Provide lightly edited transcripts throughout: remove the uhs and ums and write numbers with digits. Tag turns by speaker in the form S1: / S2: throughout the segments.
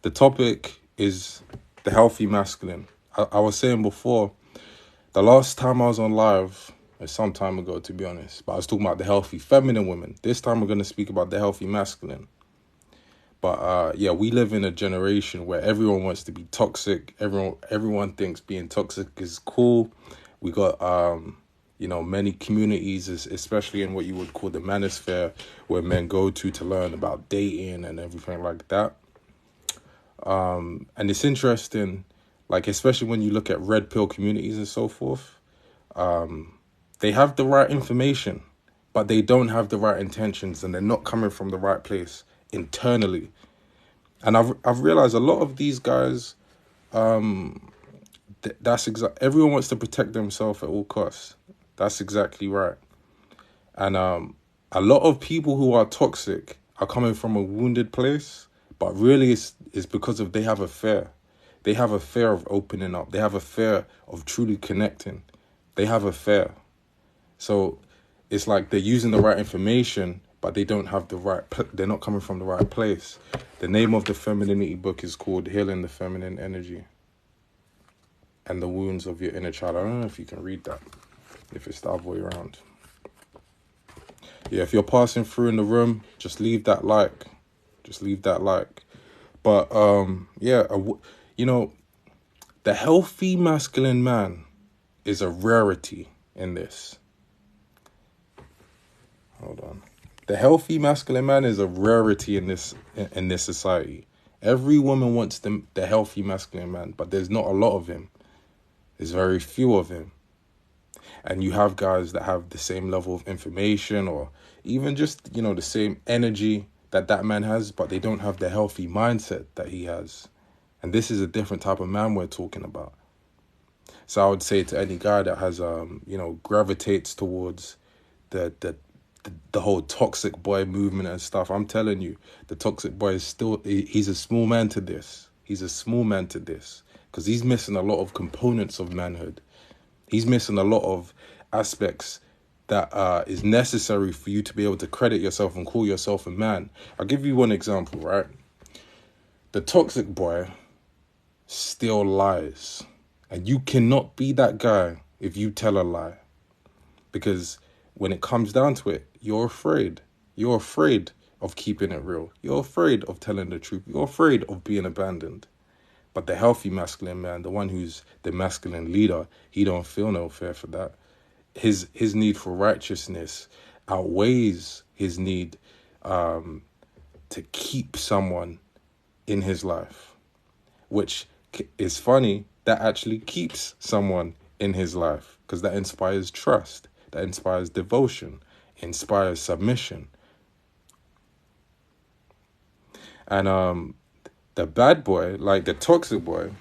S1: The topic is the healthy masculine. I was saying before, the last time I was on live, it's some time ago to be honest, but I was talking about the healthy feminine women. This time we're going to speak about the healthy masculine. But yeah, we live in a generation where everyone wants to be toxic. Everyone thinks being toxic is cool. We got many communities, especially in what you would call the manosphere, where men go to learn about dating and everything like that. And it's interesting, like especially when you look at red pill communities and so forth. They have the right information, but they don't have the right intentions, and they're not coming from the right place internally. And I've realized a lot of these guys, everyone wants to protect themselves at all costs. That's exactly right. And a lot of people who are toxic are coming from a wounded place, but really it's because of they have a fear. They have a fear of opening up. They have a fear of truly connecting. They have a fear. So it's like they're using the right information, but they don't have the right, they're not coming from the right place. The name of the femininity book is called Healing the Feminine Energy and the Wounds of Your Inner Child. I don't know if you can read that, if it's the other way around. Yeah, if you're passing through in the room, just leave that like. Just leave that like. But the healthy masculine man is a rarity in this. Hold on. The healthy masculine man is a rarity in this society. Every woman wants the healthy masculine man, but there's not a lot of him. There's very few of him. And you have guys that have the same level of information or even just, the same energy that man has, but they don't have the healthy mindset that he has. And this is a different type of man we're talking about. So I would say to any guy that has, gravitates towards the whole toxic boy movement and stuff, I'm telling you, the toxic boy is he's a small man to this. He's a small man to this because he's missing a lot of components of manhood. He's missing a lot of aspects that is necessary for you to be able to credit yourself and call yourself a man. I'll give you one example, right? The toxic boy still lies. And you cannot be that guy if you tell a lie. Because when it comes down to it, you're afraid. You're afraid of keeping it real. You're afraid of telling the truth. You're afraid of being abandoned. But the healthy masculine man, the one who's the masculine leader, he don't feel no fear for that. His need for righteousness outweighs his need to keep someone in his life, which is funny. That actually keeps someone in his life because that inspires trust, that inspires devotion, inspires submission. And the bad boy, like the toxic boy,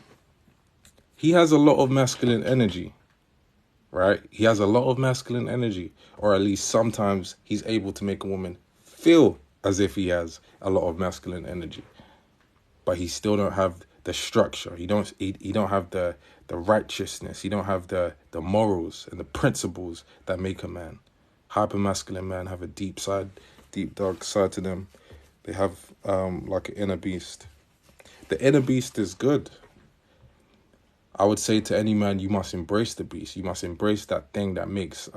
S1: he has a lot of masculine energy, right? He has a lot of masculine energy, or at least sometimes he's able to make a woman feel as if he has a lot of masculine energy, but he still don't have the structure. He don't have the righteousness. He don't have the morals and the principles that make a man. Hyper-masculine men have a deep dark side to them. They have like an inner beast. The inner beast is good. I would say to any man, you must embrace the beast. You must embrace that thing that makes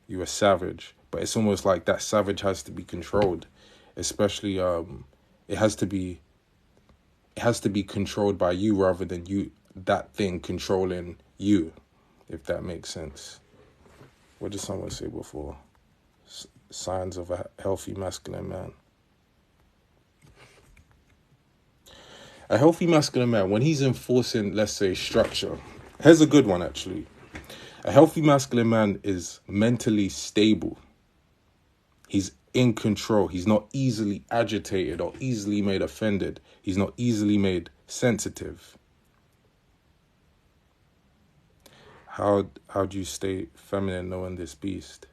S1: you a savage. But it's almost like that savage has to be controlled. Especially it has to be controlled by you rather than that thing controlling you, if that makes sense. What did someone say before? Signs of a healthy masculine man. A healthy masculine man, when he's enforcing, let's say, structure. Here's a good one, actually. A healthy masculine man is mentally stable. He's in control. He's not easily agitated or easily made offended. He's not easily made sensitive. How do you stay feminine knowing this beast?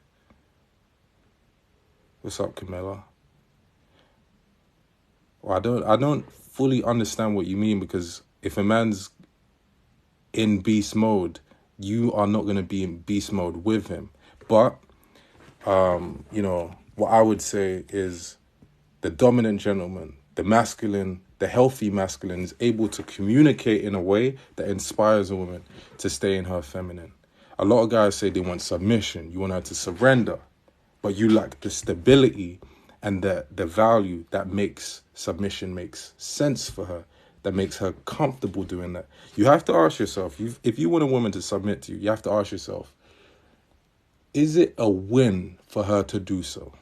S1: What's up, Camilla? Well, I don't fully understand what you mean, because if a man's in beast mode, you are not going to be in beast mode with him. But, what I would say is the dominant gentleman, the masculine the healthy masculine is able to communicate in a way that inspires a woman to stay in her feminine. A lot of guys say they want submission. You want her to surrender, but you lack the stability and the value that makes submission makes sense for her, that makes her comfortable doing that. You have to ask yourself, if you want a woman to submit to you, you have to ask yourself, is it a win for her to do so?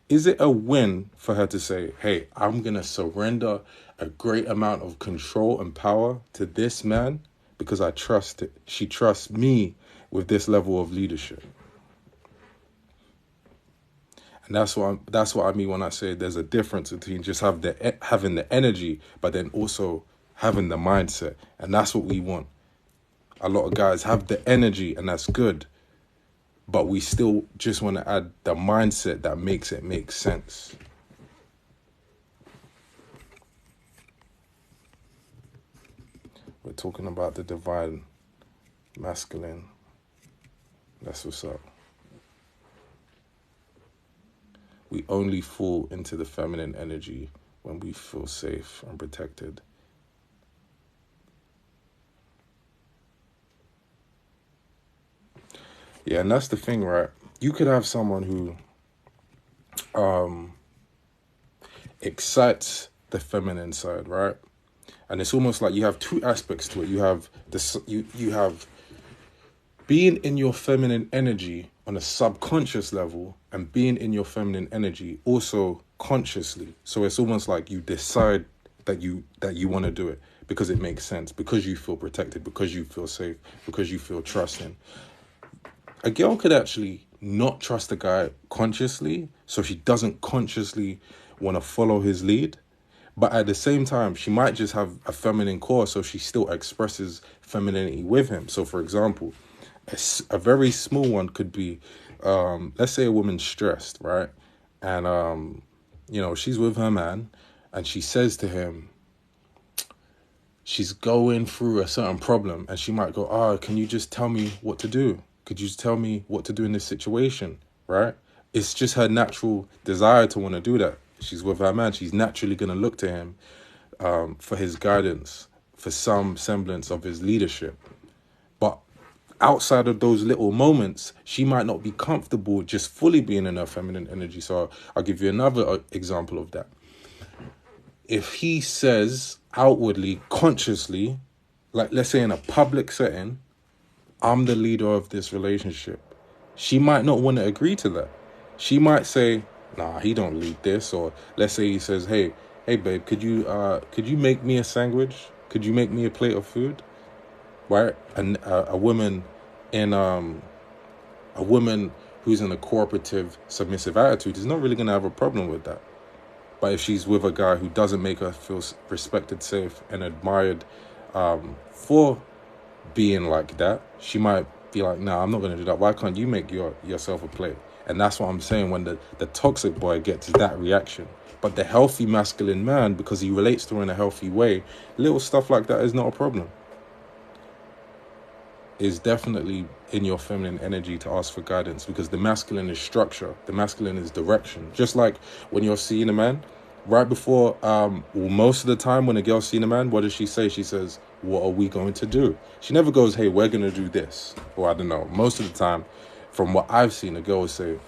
S1: Is it a win for her to say, hey, I'm going to surrender a great amount of control and power to this man because I trust it. She trusts me with this level of leadership. And that's what I mean when I say there's a difference between just having the energy, but then also having the mindset. And that's what we want. A lot of guys have the energy, and that's good. But we still just want to add the mindset that makes it make sense. We're talking about the divine masculine. That's what's up. We only fall into the feminine energy when we feel safe and protected. Yeah, and that's the thing, right? You could have someone who excites the feminine side, right? And it's almost like you have two aspects to it. You have this, you have being in your feminine energy on a subconscious level and being in your feminine energy also consciously. So it's almost like you decide that you want to do it because it makes sense, because you feel protected, because you feel safe, because you feel trusting. A girl could actually not trust a guy consciously, so she doesn't consciously want to follow his lead. But at the same time, she might just have a feminine core, so she still expresses femininity with him. So, for example, a very small one could be, let's say a woman's stressed, right? And, she's with her man, and she says to him, she's going through a certain problem, and she might go, can you just tell me what to do? Could you tell me what to do in this situation, right? It's just her natural desire to want to do that. She's with her man. She's naturally going to look to him for his guidance, for some semblance of his leadership. But outside of those little moments, she might not be comfortable just fully being in her feminine energy. So I'll give you another example of that. If he says outwardly, consciously, like let's say in a public setting, I'm the leader of this relationship, she might not want to agree to that. She might say, nah, he don't lead this. Or let's say he says, hey babe, could you make me a sandwich? Could you make me a plate of food? Right? And a woman who's in a cooperative, submissive attitude is not really going to have a problem with that. But if she's with a guy who doesn't make her feel respected, safe, and admired for being like that, she might be like, nah, I'm not going to do that. Why can't you make yourself a plate? And that's what I'm saying when the toxic boy gets that reaction. But the healthy masculine man, because he relates to her in a healthy way, little stuff like that is not a problem. Is definitely in your feminine energy to ask for guidance, because the masculine is structure, the masculine is direction. Just like when you're seeing a man, right before, most of the time when a girl's seeing a man, what does she say? She says, what are we going to do? She never goes, hey, we're going to do this. Or I don't know. Most of the time, from what I've seen, a girl will say,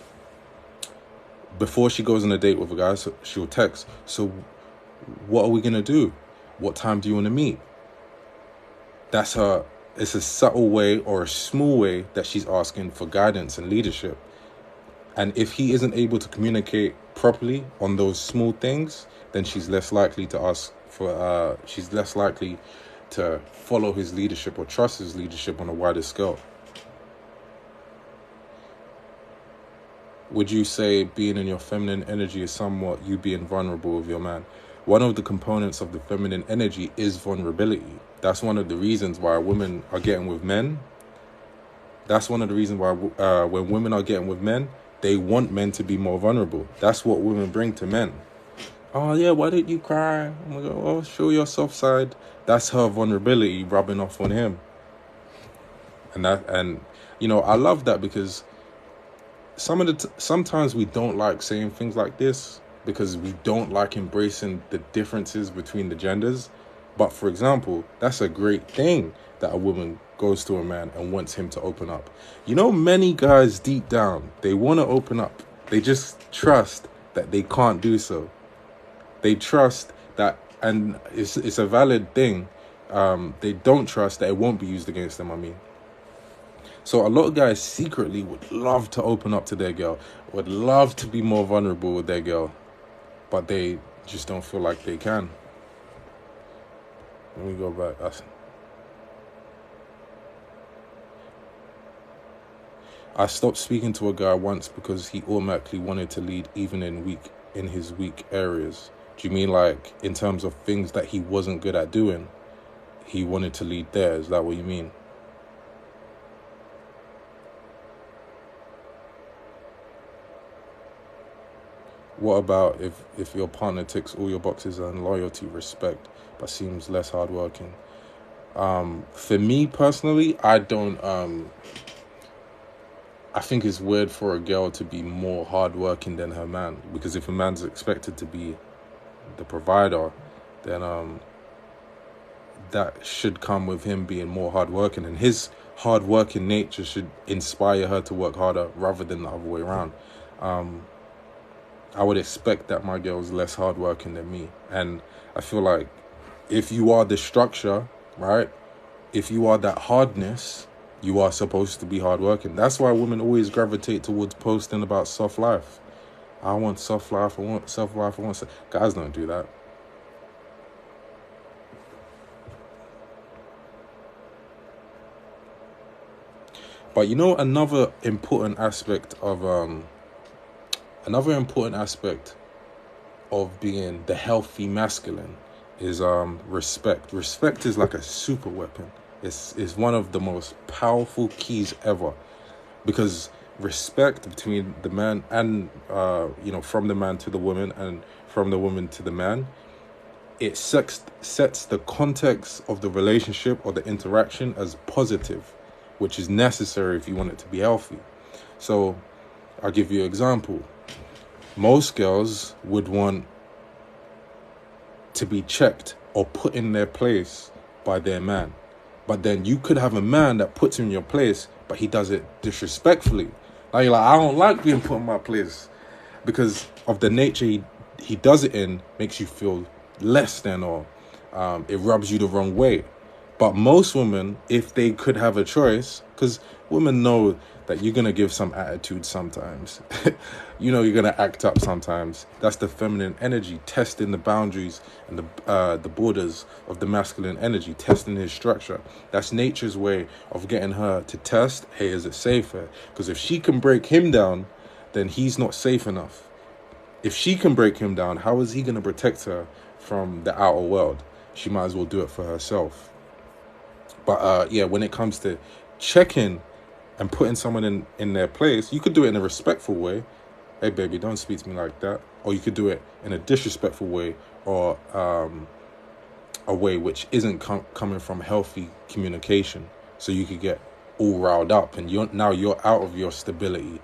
S1: before she goes on a date with a guy, so she'll text, so what are we going to do? What time do you want to meet? That's her. It's a subtle way or a small way that she's asking for guidance and leadership. And if he isn't able to communicate properly on those small things, then she's less likely to ask for, she's less likely to follow his leadership or trust his leadership on a wider scale. Would you say being in your feminine energy is somewhat you being vulnerable with your man? One of the components of the feminine energy is vulnerability. That's one of the reasons why women are getting with men. That's one of the reasons why when women are getting with men, they want men to be more vulnerable. That's what women bring to men. Oh yeah, why didn't you cry? I'm like, oh, show your soft side. That's her vulnerability rubbing off on him. And I love that, because sometimes we don't like saying things like this, because we don't like embracing the differences between the genders. But for example, that's a great thing that a woman goes to a man and wants him to open up. You know, many guys deep down, they want to open up. They just trust that they can't do so. They trust that, and it's a valid thing. They don't trust that it won't be used against them, I mean. So a lot of guys secretly would love to open up to their girl, would love to be more vulnerable with their girl, but they just don't feel like they can. Let me go back. I stopped speaking to a guy once because he automatically wanted to lead even in his weak areas. Do you mean like in terms of things that he wasn't good at doing? He wanted to lead there. Is that what you mean? What about if your partner ticks all your boxes and loyalty, respect, but seems less hardworking? For me personally, I don't. I think it's weird for a girl to be more hardworking than her man, because if a man's expected to be the provider, then that should come with him being more hardworking, and his hardworking nature should inspire her to work harder rather than the other way around. I would expect that my girl's less hardworking than me. And I feel like if you are the structure, right? If you are that hardness, you are supposed to be hardworking. That's why women always gravitate towards posting about soft life. I want soft life, I want soft life, I want guys don't do that. But you know, another important aspect of being the healthy masculine is respect. Respect is like a super weapon. It's one of the most powerful keys ever, because respect between the man and from the man to the woman and from the woman to the man, it sets the context of the relationship or the interaction as positive, which is necessary if you want it to be healthy. So I'll give you an example. Most girls would want to be checked or put in their place by their man. But then you could have a man that puts you in your place, but he does it disrespectfully. Now you're like, I don't like being put in my place, because of the nature he does it in, makes you feel less than, or it rubs you the wrong way. But most women, if they could have a choice, because women know that you're going to give some attitude sometimes. You're going to act up sometimes. That's the feminine energy, testing the boundaries and the borders of the masculine energy, testing his structure. That's nature's way of getting her to test, hey, is it safe here? Because if she can break him down, then he's not safe enough. If she can break him down, how is he going to protect her from the outer world? She might as well do it for herself. But when it comes to checking and putting someone in their place, you could do it in a respectful way. Hey, baby, don't speak to me like that. Or you could do it in a disrespectful way, or a way which isn't coming from healthy communication. So you could get all riled up, and you're out of your stability,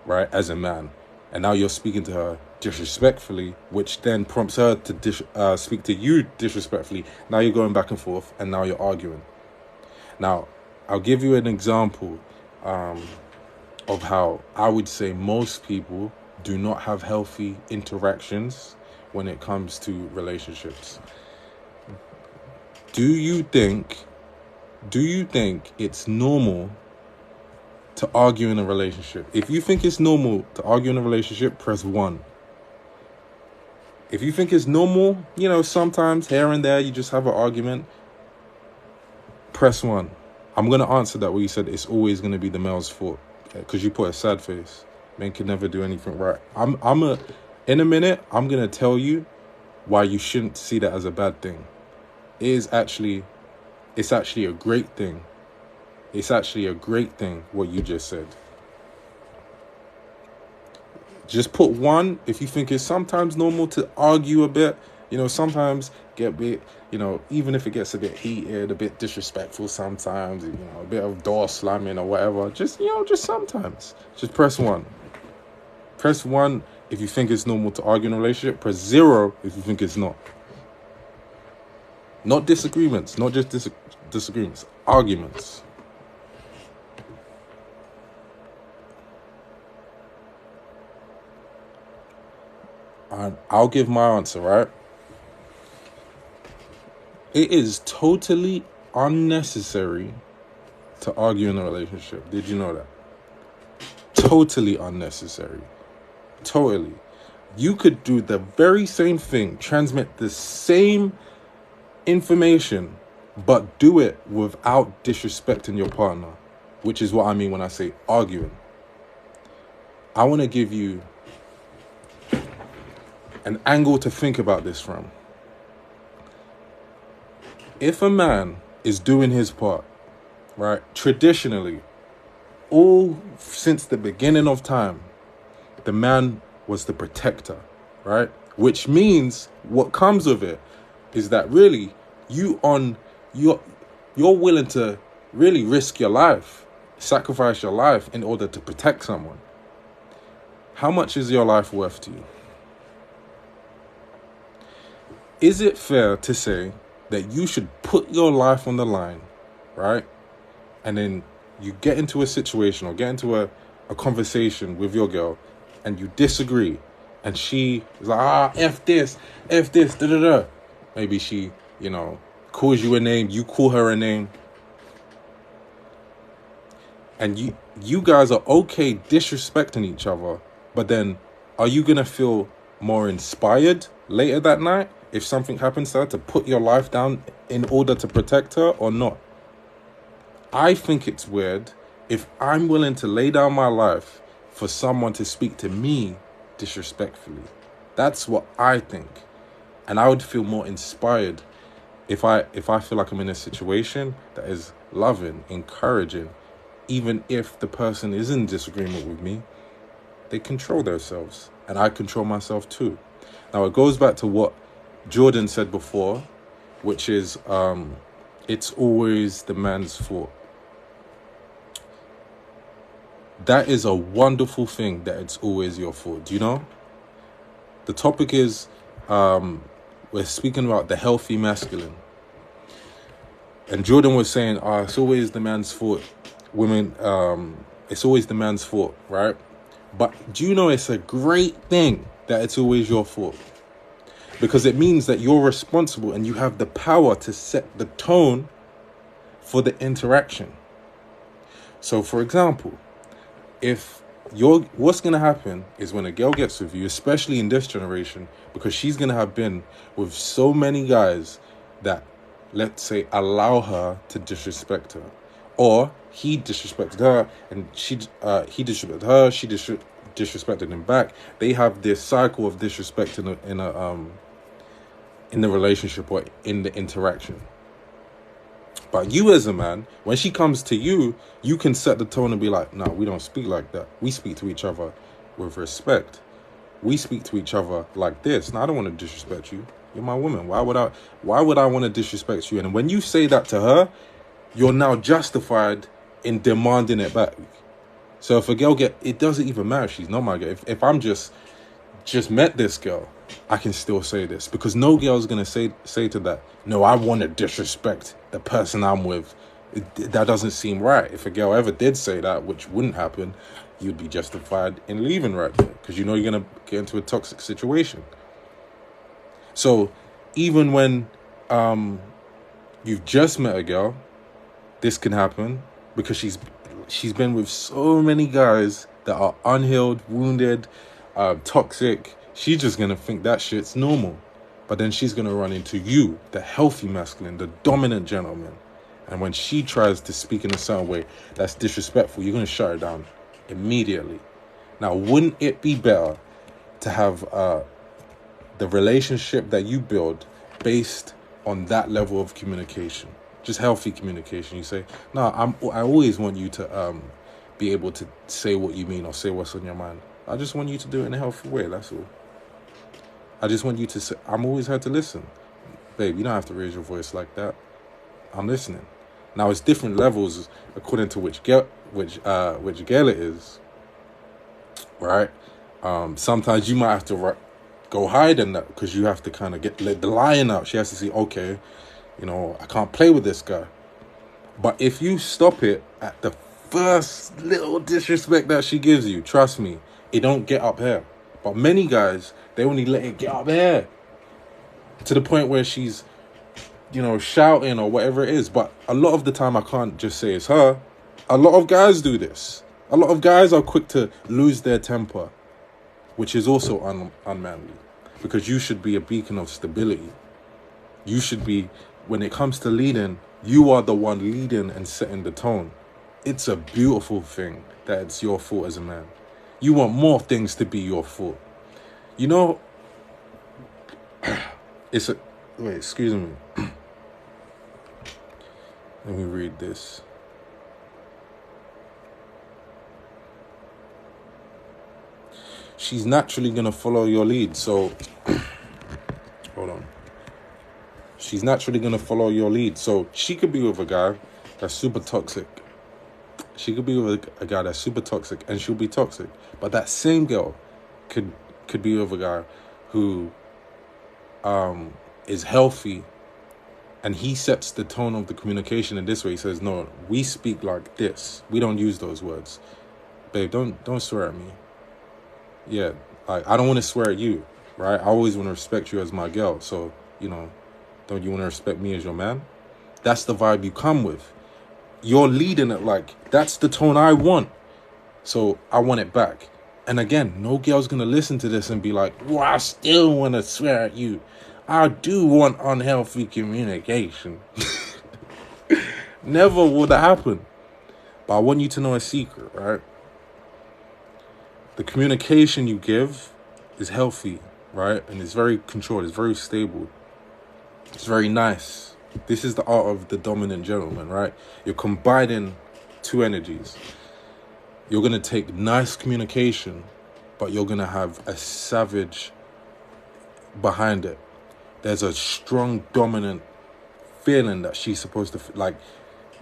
S1: right, as a man. And now you're speaking to her disrespectfully, which then prompts her to speak to you disrespectfully. Now you're going back and forth, and now you're arguing. Now, I'll give you an example of how I would say most people do not have healthy interactions when it comes to relationships. Do you think it's normal to argue in a relationship? If you think it's normal to argue in a relationship, press 1. If you think it's normal, sometimes here and there you just have an argument, press 1. I'm going to answer that where you said it's always going to be the male's fault, because you put a sad face. Men can never do anything right. In a minute, I'm going to tell you why you shouldn't see that as a bad thing. It's actually a great thing. It's actually a great thing what you just said. Just put 1 if you think it's sometimes normal to argue a bit. Sometimes get a bit, even if it gets a bit heated, a bit disrespectful sometimes, a bit of door slamming or whatever. Just sometimes. Just press 1. Press 1 if you think it's normal to argue in a relationship. Press 0 if you think it's not. Not disagreements, not just disagreements, arguments. I'll give my answer, right? It is totally unnecessary to argue in a relationship. Did you know that? Totally unnecessary. Totally. You could do the very same thing, transmit the same information, but do it without disrespecting your partner, which is what I mean when I say arguing. I want to give you an angle to think about this from. If a man is doing his part, right, traditionally, all since the beginning of time, the man was the protector, right? Which means what comes of it is that really you're willing to really risk your life, sacrifice your life in order to protect someone. How much is your life worth to you? Is it fair to say that you should put your life on the line, right? And then you get into a situation or get into a conversation with your girl and you disagree and she is like, F this, da da da. Maybe she, calls you a name, you call her a name. And you guys are okay disrespecting each other, but then are you going to feel more inspired later that night if something happens to her to put your life down in order to protect her or not? I think it's weird if I'm willing to lay down my life for someone to speak to me disrespectfully. That's what I think. And I would feel more inspired if I feel like I'm in a situation that is loving, encouraging, even if the person is in disagreement with me. They control themselves, and I control myself too. Now, it goes back to what Jordan said before, which is it's always the man's fault. That is a wonderful thing that it's always your fault. Do you know? The topic is we're speaking about the healthy masculine. And Jordan was saying, it's always the man's fault. Women, it's always the man's fault, right? But do you know it's a great thing that it's always your fault? Because it means that you're responsible and you have the power to set the tone for the interaction. So, for example, what's going to happen is when a girl gets with you, especially in this generation, because she's going to have been with so many guys that, let's say, allow her to disrespect her. Or he disrespected her and he disrespected her, she disrespected him back. They have this cycle of disrespect in the relationship or in the interaction. But you as a man, when she comes to you, you can set the tone and be like, no, we don't speak like that. We speak to each other with respect. We speak to each other like this. Now, I don't want to disrespect you. You're my woman. Why would I want to disrespect you? And when you say that to her, you're now justified in demanding it back. So if a girl it doesn't even matter if she's not my girl. If I'm just met this girl, I can still say this, because no girl's gonna say to that, no, I want to disrespect the person I'm with. That doesn't seem right. If a girl ever did say that, which wouldn't happen, you'd be justified in leaving right there, because you know you're gonna get into a toxic situation. So even when you've just met a girl, this can happen, because she's been with so many guys that are unhealed, wounded, toxic. She's just gonna think that shit's normal. But then she's gonna run into you, the healthy masculine, the dominant gentleman. And when she tries to speak in a certain way that's disrespectful, you're gonna shut her down immediately. Now, wouldn't it be better to have the relationship that you build based on that level of communication? Just healthy communication. You say, no, I always want you to be able to say what you mean or say what's on your mind. I just want you to do it in a healthy way, that's all. I just want you to say, I'm always here to listen. Babe, you don't have to raise your voice like that. I'm listening. Now, it's different levels according to which girl it is, right? Sometimes you might have to go higher than that because you have to kind of let the lion out. She has to see, okay, I can't play with this guy. But if you stop it at the first little disrespect that she gives you, trust me, it don't get up here. But many guys, they only let it get up here to the point where she's, shouting or whatever it is. But a lot of the time, I can't just say it's her. A lot of guys do this. A lot of guys are quick to lose their temper, which is also unmanly, because you should be a beacon of stability. You should be, when it comes to leading, you are the one leading and setting the tone. It's a beautiful thing that it's your fault as a man. You want more things to be your fault. Wait, excuse me. Let me read this. She's naturally going to follow your lead. So, hold on. She's naturally going to follow your lead. So, she could be with a guy that's super toxic. She could be with a guy that's super toxic, and she'll be toxic. But that same girl could be with a guy who is healthy, and he sets the tone of the communication in this way. He says, no, we speak like this. We don't use those words. Babe, don't swear at me. Yeah, like, I don't want to swear at you, right? I always want to respect you as my girl. So, don't you want to respect me as your man? That's the vibe you come with. You're leading it like, that's the tone I want. So I want it back. And again, no girl's going to listen to this and be like, well, I still want to swear at you. I do want unhealthy communication. Never would that happen. But I want you to know a secret, right? The communication you give is healthy, right? And it's very controlled. It's very stable. It's very nice. This is the art of the dominant gentleman, right? You're combining two energies. You're going to take nice communication, but you're going to have a savage behind it. There's a strong, dominant feeling that she's supposed to, like,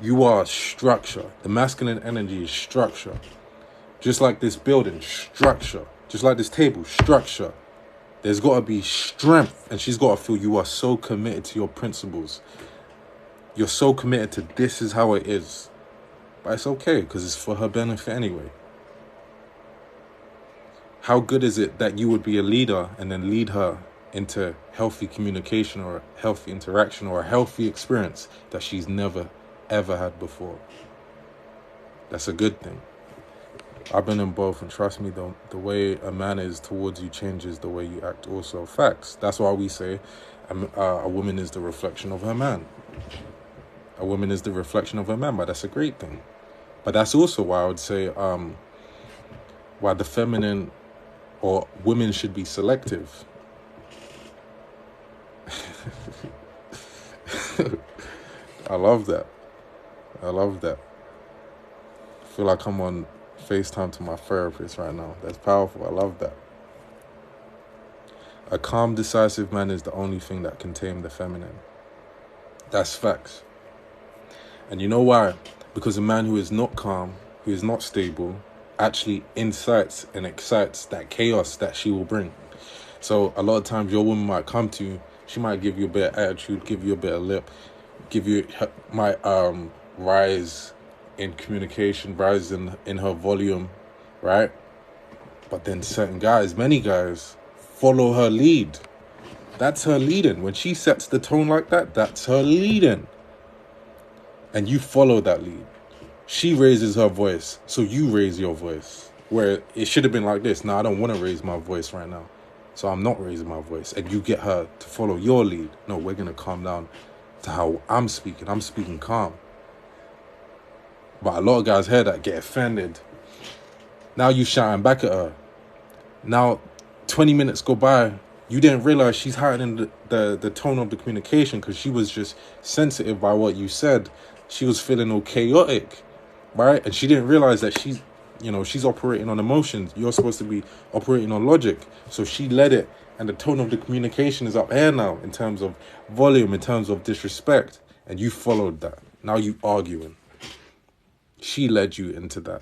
S1: you are structure. The masculine energy is structure. Just like this building, structure. Just like this table, structure. There's got to be strength, and she's got to feel you are so committed to your principles. You're so committed to this is how it is. But it's okay, because it's for her benefit anyway. How good is it that you would be a leader and then lead her into healthy communication or healthy interaction or a healthy experience that she's never, ever had before? That's a good thing. I've been in both, and trust me, the way a man is towards you changes the way you act also. Facts. That's why we say a woman is the reflection of her man. A woman is the reflection of her man, but that's a great thing. But that's also why I would say why the feminine or women should be selective. I love that. I love that. I feel like I'm on FaceTime to my therapist right now. That's powerful. I love that. A calm, decisive man is the only thing that can tame the feminine. That's facts. And you know why? Because a man who is not calm, who is not stable, actually incites and excites that chaos that she will bring. So a lot of times your woman might come to you, she might give you a bit of attitude, give you a bit of lip, might rise in communication, rise in her volume, right? But then many guys follow her lead. That's her leading. When she sets the tone like that, that's her leading. And you follow that lead. She raises her voice, so you raise your voice. Where it should have been like this. No, I don't want to raise my voice right now, so I'm not raising my voice. And you get her to follow your lead. No, we're going to calm down to how I'm speaking. I'm speaking calm. But a lot of guys hear that, get offended. Now you shouting back at her. Now 20 minutes go by. You didn't realize she's heightening the tone of the communication because she was just sensitive by what you said. She was feeling all chaotic, right? And she didn't realize that she's operating on emotions. You're supposed to be operating on logic. So she led it, and the tone of the communication is up here now in terms of volume, in terms of disrespect. And you followed that. Now you arguing. She led you into that.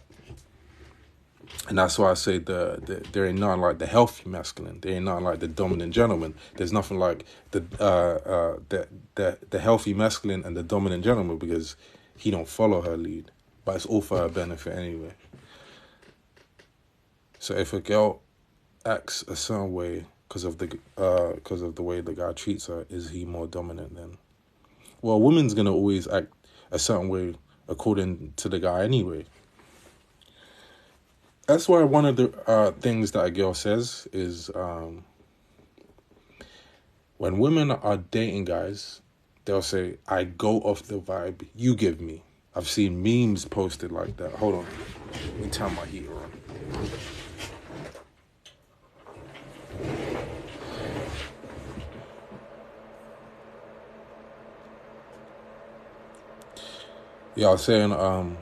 S1: And that's why I say there ain't nothing like the healthy masculine. There ain't nothing like the dominant gentleman. There's nothing like the healthy masculine and the dominant gentleman, because he don't follow her lead, but it's all for her benefit anyway. So if a girl acts a certain way because of the way the guy treats her, is he more dominant then? Well, a woman's gonna always act a certain way according to the guy anyway. That's why one of the things that a girl says is when women are dating guys, they'll say, I go off the vibe you give me. I've seen memes posted like that. Hold on. Let me turn my heater on. Yeah, I was saying,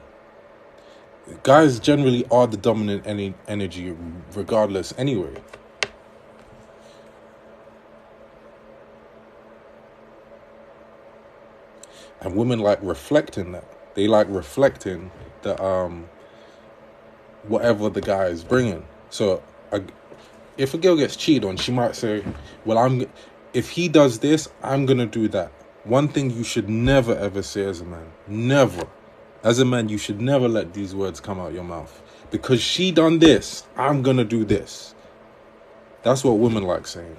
S1: guys generally are the dominant energy regardless anyway. And women like reflecting that. They like reflecting the whatever the guy is bringing. So if a girl gets cheated on, she might say, well, if he does this, I'm going to do that. One thing you should never ever say as a man, never. As a man, you should never let these words come out your mouth. Because she done this, I'm going to do this. That's what women like saying.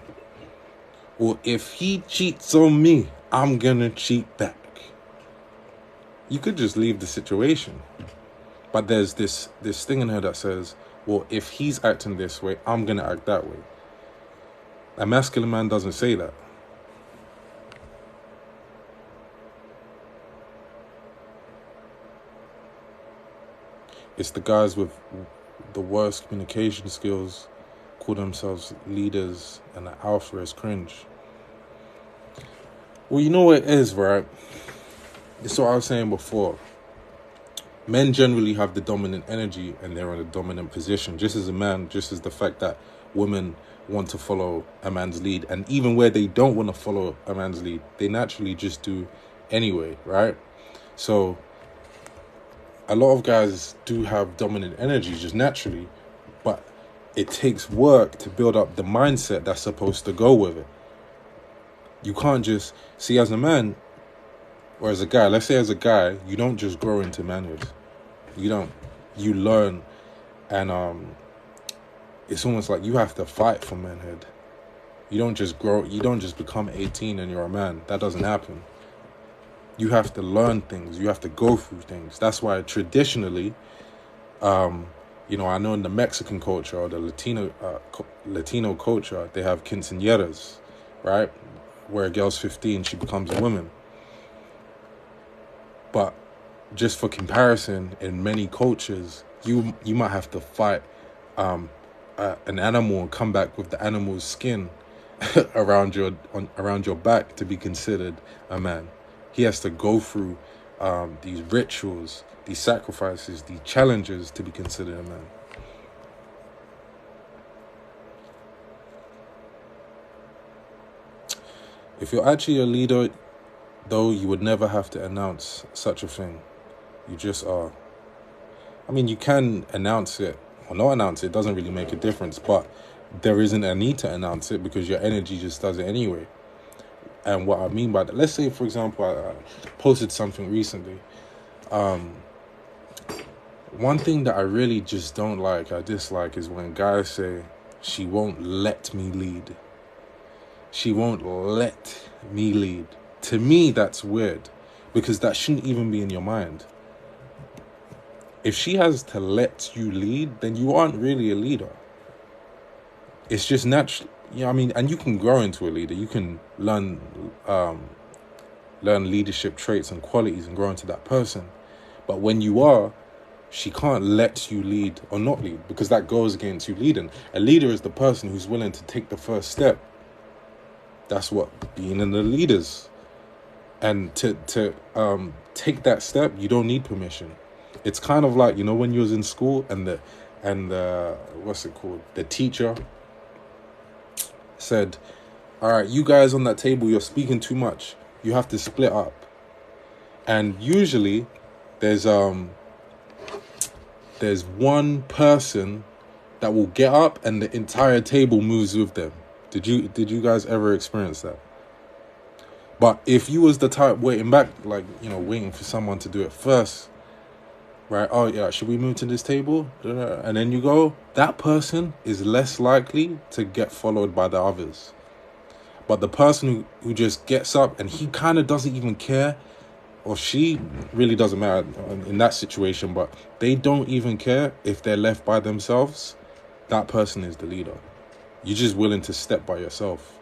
S1: Or if he cheats on me, I'm going to cheat back. You could just leave the situation. But there's this thing in her that says, well, if he's acting this way, I'm going to act that way. A masculine man doesn't say that. It's the guys with the worst communication skills, call themselves leaders, and the alpha is cringe. Well, you know what it is, right? It's what I was saying before. Men generally have the dominant energy and they're in a dominant position. Just as a man, just as the fact that women want to follow a man's lead. And even where they don't want to follow a man's lead, they naturally just do anyway, right? So a lot of guys do have dominant energy just naturally, but it takes work to build up the mindset that's supposed to go with it. You can't just see as a man or as a guy, let's say as a guy, you don't just grow into manhood. You don't. You learn, and it's almost like you have to fight for manhood. You don't just grow, you don't just become 18 and you're a man. That doesn't happen. You have to learn things. You have to go through things. That's why traditionally, I know in the Mexican culture or the Latino culture, they have quinceañeras, right? Where a girl's 15, she becomes a woman. But just for comparison, in many cultures, you might have to fight an animal and come back with the animal's skin around your back to be considered a man. He has to go through these rituals, these sacrifices, these challenges to be considered a man. If you're actually a leader, though, you would never have to announce such a thing. You just are. I mean, you can announce it or not announce it. It doesn't really make a difference. But there isn't a need to announce it because your energy just does it anyway. And what I mean by that, let's say, for example, I posted something recently. One thing that I really just don't like, I dislike, is when guys say, she won't let me lead. She won't let me lead. To me, that's weird because that shouldn't even be in your mind. If she has to let you lead, then you aren't really a leader. It's just natural. And you can grow into a leader. You can learn leadership traits and qualities and grow into that person. But when you are, she can't let you lead or not lead because that goes against you leading. A leader is the person who's willing to take the first step. That's what being in the leaders. And to take that step, you don't need permission. It's kind of like, when you was in school and what's it called? The teacher said, all right, you guys on that table, you're speaking too much. You have to split up. And usually there's there's one person that will get up and the entire table moves with them. Did you guys ever experience that? But if you was the type waiting back, like, waiting for someone to do it first, right? Oh yeah, should we move to this table? And then you go, that person is less likely to get followed by the others. But the person who just gets up and he kind of doesn't even care, or she, really doesn't matter in that situation, but they don't even care if they're left by themselves, that person is the leader. You're just willing to step by yourself.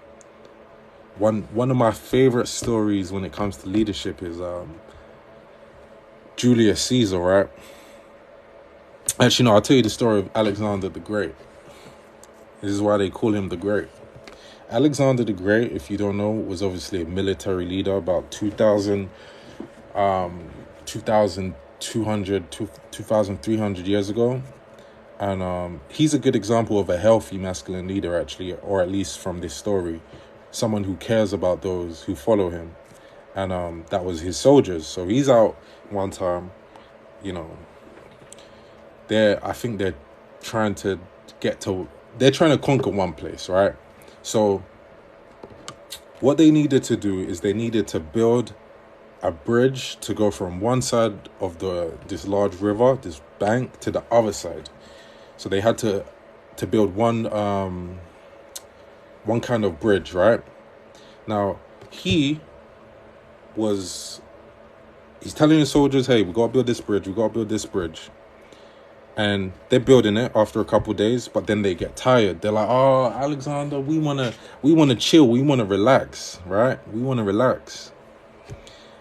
S1: One of my favorite stories when it comes to leadership is Julius Caesar, right? Actually, no, I'll tell you the story of Alexander the Great. This is why they call him the Great. Alexander the Great, if you don't know, was obviously a military leader about 2,300 years ago. And he's a good example of a healthy masculine leader, actually, or at least from this story. Someone who cares about those who follow him. And that was his soldiers. So he's out one time, I think they're trying to conquer one place, right? So what they needed to do is they needed to build a bridge to go from one side of this large river, this bank, to the other side. So they had to build one kind of bridge, right? Now he's telling the soldiers, hey, we gotta build this bridge. And they're building it after a couple of days, but then they get tired. They're like, oh, Alexander, we wanna chill, we wanna relax, right? We wanna relax.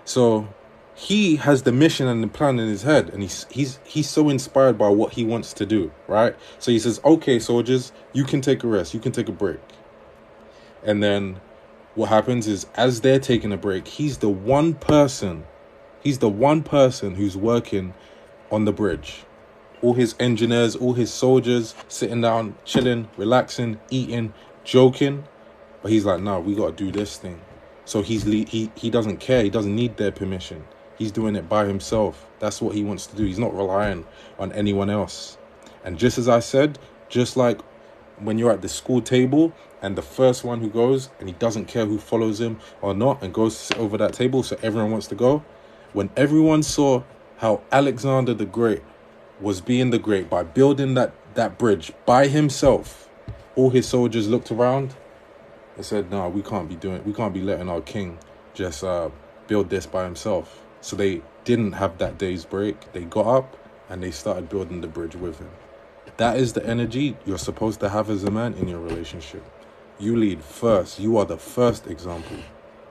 S1: So he has the mission and the plan in his head, and he's so inspired by what he wants to do, right? So he says, okay, soldiers, you can take a rest, you can take a break. And then what happens is, as they're taking a break, he's the one person who's working on the bridge. All his engineers, all his soldiers sitting down, chilling, relaxing, eating, joking. But he's like, no, we got to do this thing. So he doesn't care. He doesn't need their permission. He's doing it by himself. That's what he wants to do. He's not relying on anyone else. And just as I said, just like when you're at the school table and the first one who goes and he doesn't care who follows him or not and goes to sit over that table, so everyone wants to go. When everyone saw how Alexander the Great was being the great by building that bridge by himself, all his soldiers looked around and said, no, we can't be letting our king just build this by himself. So they didn't have that day's break. They got up and they started building the bridge with him. That is the energy you're supposed to have as a man in your relationship. You lead first. You are the first example.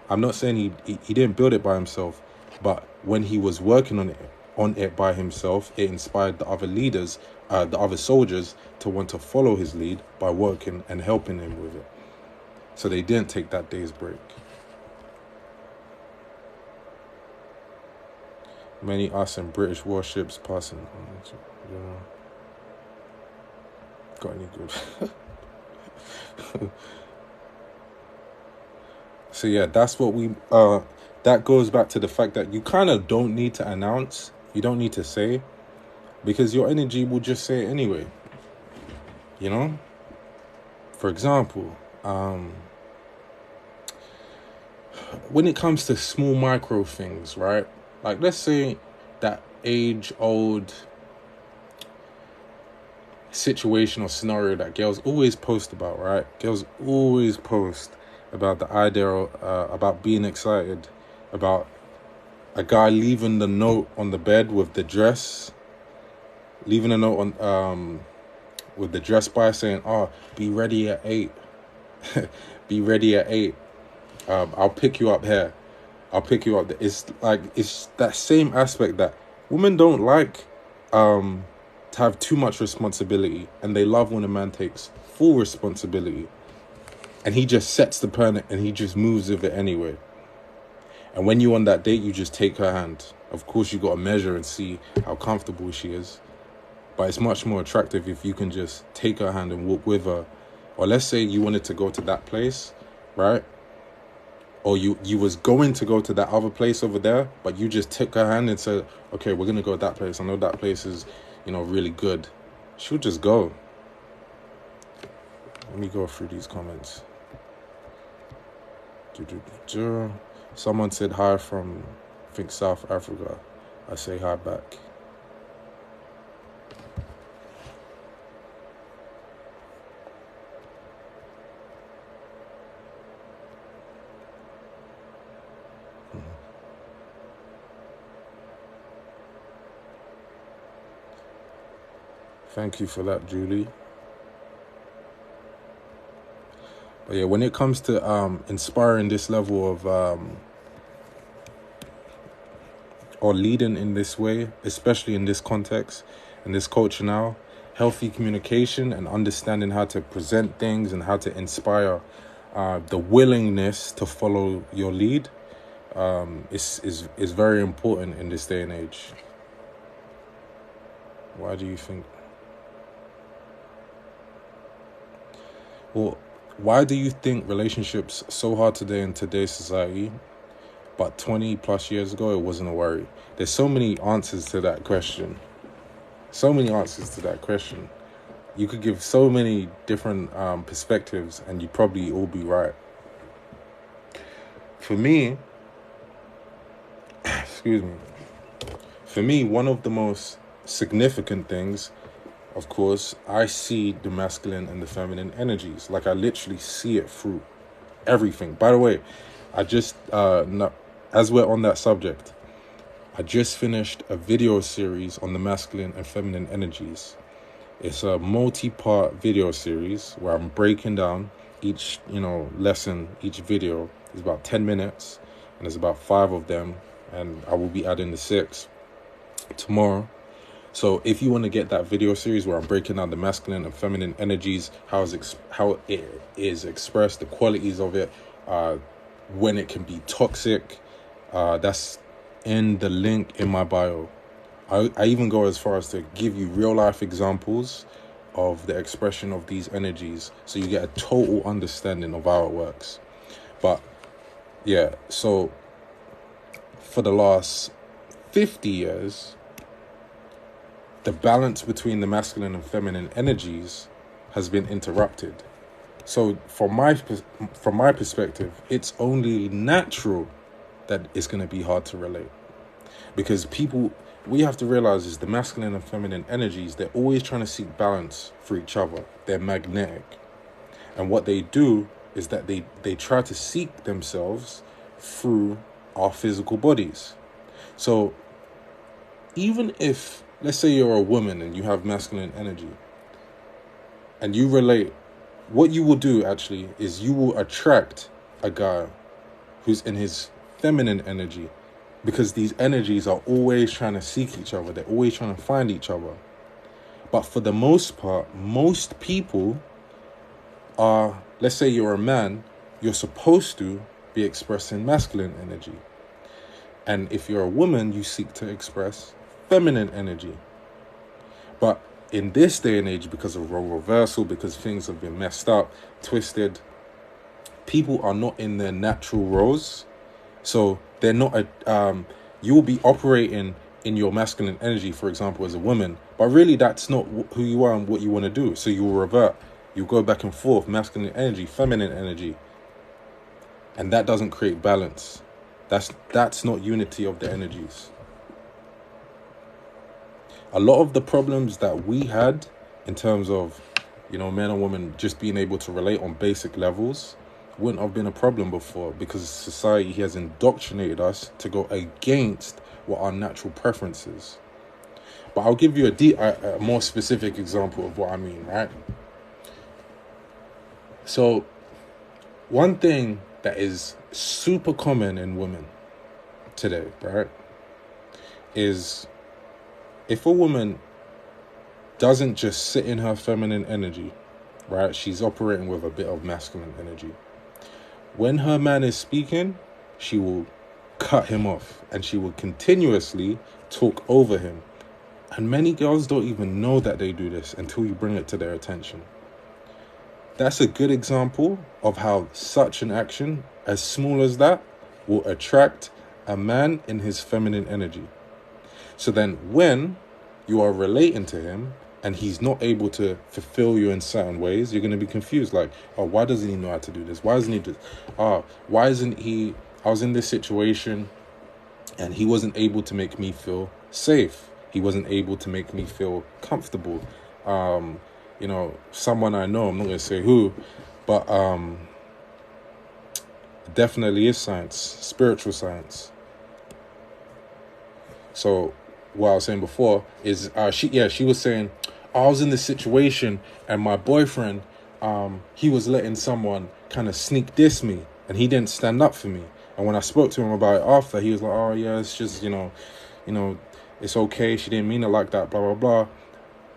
S1: I'm not saying he didn't build it by himself, but when he was working on it by himself, it inspired the other leaders, the other soldiers, to want to follow his lead by working and helping him with it. So they didn't take that day's break. Many us and British warships passing. Got any good? So yeah, that's what that goes back to the fact that you kind of don't need to announce. You don't need to say, because your energy will just say it anyway. For example, when it comes to small micro things, right? Like, let's say that age-old situation or scenario that girls always post about, right? Girls always post about the idea about being excited, about a guy leaving the note on the bed with the dress, leaving a note on with the dress by saying, "Oh, be ready at 8. Be ready at 8. I'll pick you up here. I'll pick you up." It's that same aspect that women don't like to have too much responsibility, and they love when a man takes full responsibility, and he just sets the plan and he just moves with it anyway. And when you're on that date, you just take her hand. Of course, you got to measure and see how comfortable she is. But it's much more attractive if you can just take her hand and walk with her. Or let's say you wanted to go to that place, right? Or you was going to go to that other place over there, but you just took her hand and said, okay, we're going to go to that place. I know that place is, really good, she'll just go. Let me go through these comments. Someone said hi from, I think, South Africa. I say hi back. Thank you for that, Julie. But yeah, when it comes to inspiring this level of or leading in this way, especially in this context, in this culture now, healthy communication and understanding how to present things and how to inspire the willingness to follow your lead is very important in this day and age. Why do you think? Well, why do you think relationships so hard today in today's society, but 20 plus years ago it wasn't a worry? There's so many answers to that question. You could give so many different perspectives and you'd probably all be right. For me, one of the most significant things, of course, I see the masculine and the feminine energies. Like, I literally see it through everything. By the way, I just, as we're on that subject, I just finished a video series on the masculine and feminine energies. It's a multi-part video series where I'm breaking down each, lesson, each video is about 10 minutes, and there's about 5 of them, and I will be adding the 6 tomorrow. So if you want to get that video series where I'm breaking down the masculine and feminine energies, how it is expressed, the qualities of it, when it can be toxic, that's in the link in my bio. I even go as far as to give you real life examples of the expression of these energies, so you get a total understanding of how it works. But yeah, so for the last 50 years, the balance between the masculine and feminine energies has been interrupted. So from my perspective, it's only natural that it's going to be hard to relate. Because we have to realize is the masculine and feminine energies, they're always trying to seek balance for each other. They're magnetic. And what they do is that they try to seek themselves through our physical bodies. So even if, let's say you're a woman and you have masculine energy and you relate, what you will do actually is you will attract a guy who's in his feminine energy, because these energies are always trying to seek each other. They're always trying to find each other. But for the most part, most people are, let's say you're a man, you're supposed to be expressing masculine energy. And if you're a woman, you seek to express feminine energy. But in this day and age, because of role reversal, because things have been messed up, twisted, people are not in their natural roles. So they're not you will be operating in your masculine energy, for example, as a woman, but really that's not who you are and what you want to do. So you will revert. You'll go back and forth, masculine energy, feminine energy. And that doesn't create balance. That's not unity of the energies. A lot of the problems that we had in terms of, men and women just being able to relate on basic levels wouldn't have been a problem before, because society has indoctrinated us to go against what our natural preference is. But I'll give you a more specific example of what I mean, right? So one thing that is super common in women today, right, is if a woman doesn't just sit in her feminine energy, right, she's operating with a bit of masculine energy. When her man is speaking, she will cut him off and she will continuously talk over him. And many girls don't even know that they do this until you bring it to their attention. That's a good example of how such an action, as small as that, will attract a man in his feminine energy. So then when you are relating to him and he's not able to fulfill you in certain ways, you're going to be confused. Like, oh, why doesn't he know how to do this? Why doesn't he do this? Oh, why isn't he... I was in this situation and he wasn't able to make me feel safe. He wasn't able to make me feel comfortable. You know, someone I know, I'm not going to say who, but definitely is science, spiritual science. So what I was saying before is she was saying, I was in this situation and my boyfriend, he was letting someone kind of sneak diss me and he didn't stand up for me. And when I spoke to him about it after, he was like, oh yeah, it's just, you know, it's okay. She didn't mean it like that, blah, blah, blah.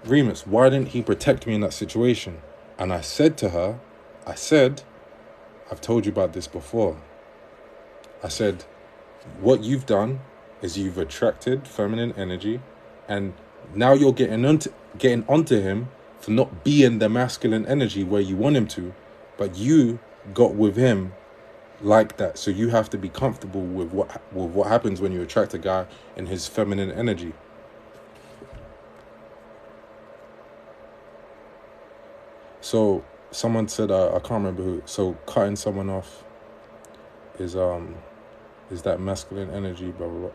S1: Reemus, why didn't he protect me in that situation? And I said to her, I've told you about this before. I said, what you've done is you've attracted feminine energy, and now you're getting onto him for not being the masculine energy where you want him to, but you got with him like that. So you have to be comfortable with what happens when you attract a guy in his feminine energy. So someone said, I can't remember who. So cutting someone off is that masculine energy, blah blah blah.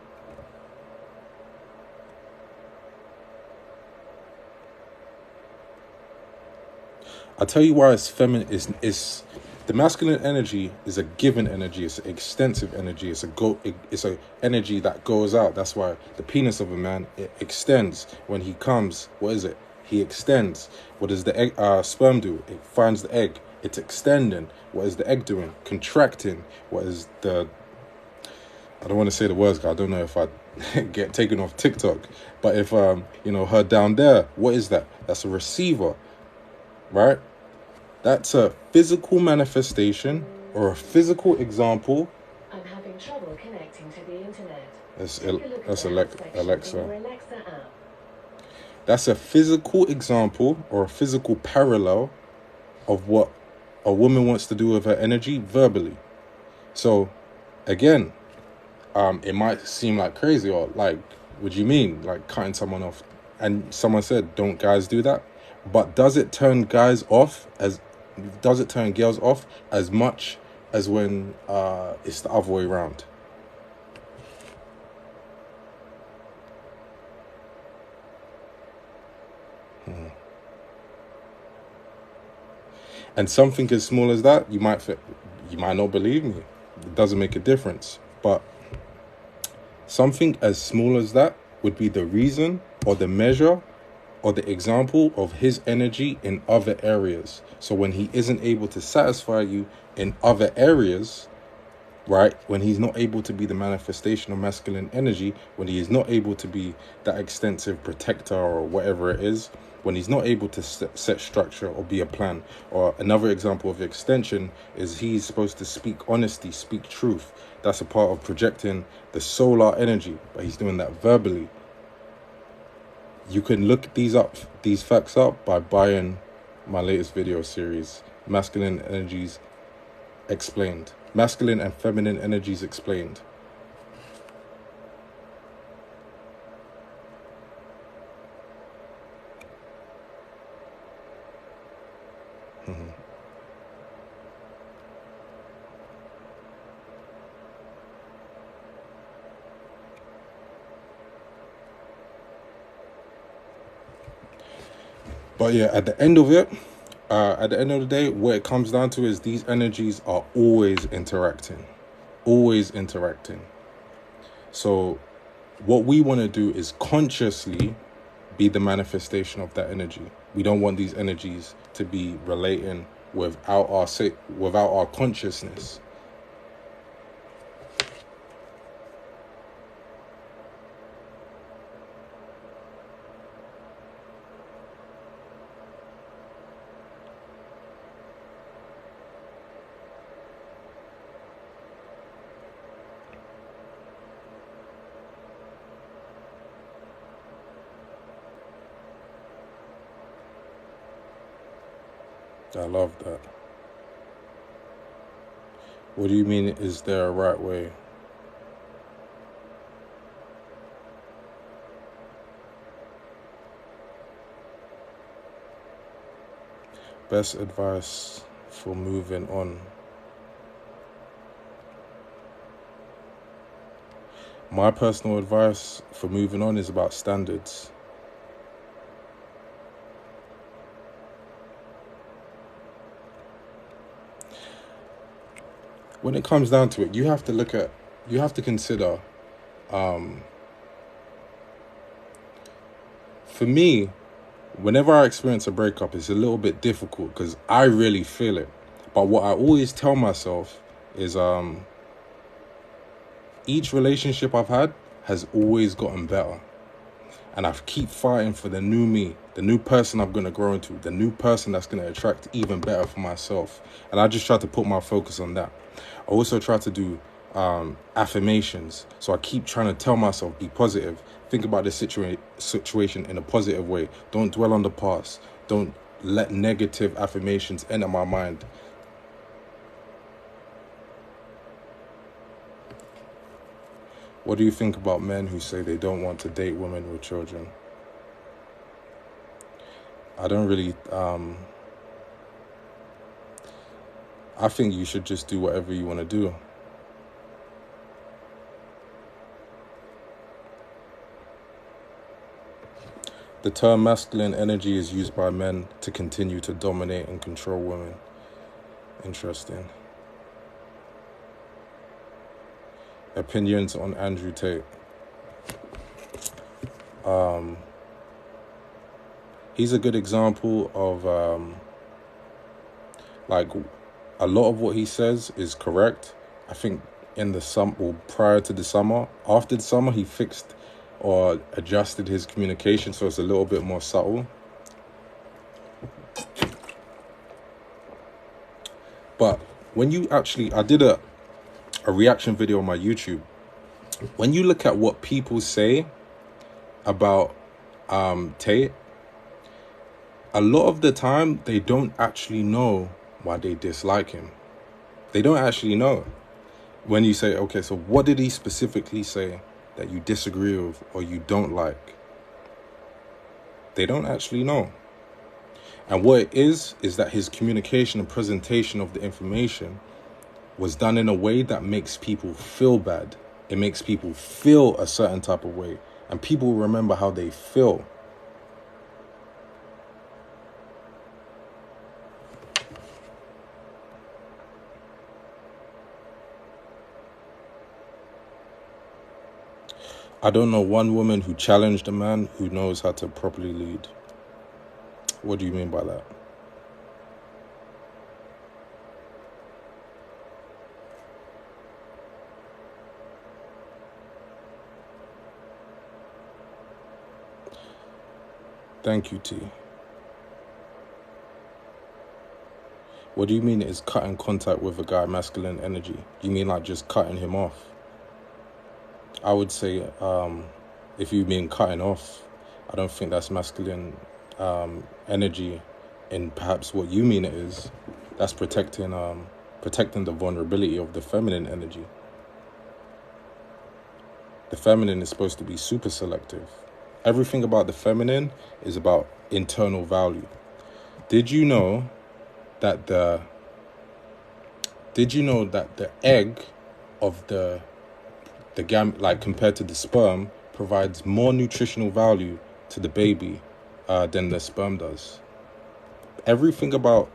S1: I'll tell you why it's feminine. Is the masculine energy is a given energy. It's an extensive energy. It's a energy that goes out. That's why the penis of a man, it extends when he comes. What is it? He extends. What does the egg, sperm do? It finds the egg. It's extending. What is the egg doing? Contracting. What is the... I don't want to say the words, because I don't know if I get taken off TikTok. But if her down there, what is that? That's a receiver. Right? That's a physical manifestation or a physical example.
S2: I'm having trouble connecting to the internet.
S1: That's Alexa. That's a physical example or a physical parallel of what a woman wants to do with her energy verbally. So, again, it might seem like crazy or like, what do you mean? Like cutting someone off. And someone said, don't guys do that? But does it turn girls off as much as when it's the other way around? And something as small as that, you might not believe me. It doesn't make a difference. But something as small as that would be the reason or the measure or the example of his energy in other areas. So when he isn't able to satisfy you in other areas, right? When he's not able to be the manifestation of masculine energy, when he is not able to be that extensive protector or whatever it is, when he's not able to set structure or be a plan. Or another example of extension is he's supposed to speak honesty, speak truth. That's a part of projecting the solar energy, but he's doing that verbally. You can look these facts up by buying my latest video series, Masculine Energies Explained. Masculine and Feminine Energies Explained. But yeah, at the end of the day, what it comes down to is these energies are always interacting. Always interacting. So what we want to do is consciously be the manifestation of that energy. We don't want these energies to be relating without our consciousness. I love that. What do you mean, is there a right way? Best advice for moving on. My personal advice for moving on is about standards. When it comes down to it, you have to consider, for me, whenever I experience a breakup, it's a little bit difficult because I really feel it. But what I always tell myself is, each relationship I've had has always gotten better. And I keep fighting for the new me, the new person I'm going to grow into, the new person that's going to attract even better for myself. And I just try to put my focus on that. I also try to do affirmations. So I keep trying to tell myself, be positive. Think about the situation in a positive way. Don't dwell on the past. Don't let negative affirmations enter my mind. What do you think about men who say they don't want to date women with children? I don't really, I think you should just do whatever you want to do. The term masculine energy is used by men to continue to dominate and control women. Interesting. Opinions on Andrew Tate. He's a good example of, like, a lot of what he says is correct. I think in the prior to the summer, after the summer, he fixed or adjusted his communication so it's a little bit more subtle. But when you actually, I did a reaction video on my YouTube. When you look at what people say about Tate, a lot of the time they don't actually know why they dislike him. They don't actually know. When you say, okay, so what did he specifically say that you disagree with or you don't like? They don't actually know. And what it is that his communication and presentation of the information was done in a way that makes people feel bad. It makes people feel a certain type of way. And people remember how they feel. I don't know one woman who challenged a man who knows how to properly lead. What do you mean by that? Thank you, T. What do you mean is cutting contact with a guy masculine energy? You mean like just cutting him off? I would say, if you mean cutting off, I don't think that's masculine energy in perhaps what you mean it is. That's protecting the vulnerability of the feminine energy. The feminine is supposed to be super selective. Everything about the feminine is about internal value. Did you know that the egg of the like compared to the sperm provides more nutritional value to the baby than the sperm does? Everything about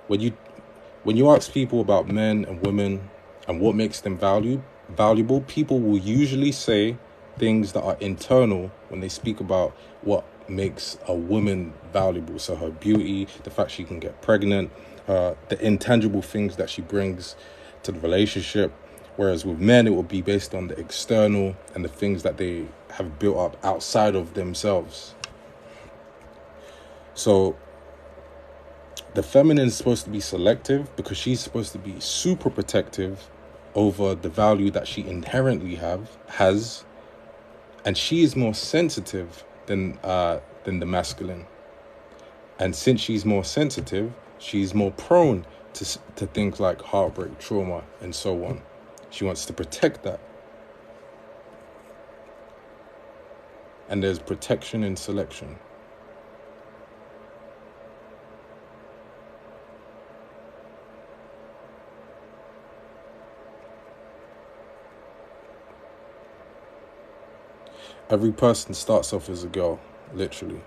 S1: when you ask people about men and women and what makes them valuable, people will usually say things that are internal when they speak about what makes a woman valuable. So her beauty, the fact she can get pregnant, the intangible things that she brings to the relationship. Whereas with men, it will be based on the external and the things that they have built up outside of themselves. So the feminine is supposed to be selective because she's supposed to be super protective over the value that she inherently has, and she is more sensitive than the masculine. And since she's more sensitive, she's more prone to things like heartbreak, trauma, and so on. She wants to protect that. And there's protection in selection. Every person starts off as a girl, literally.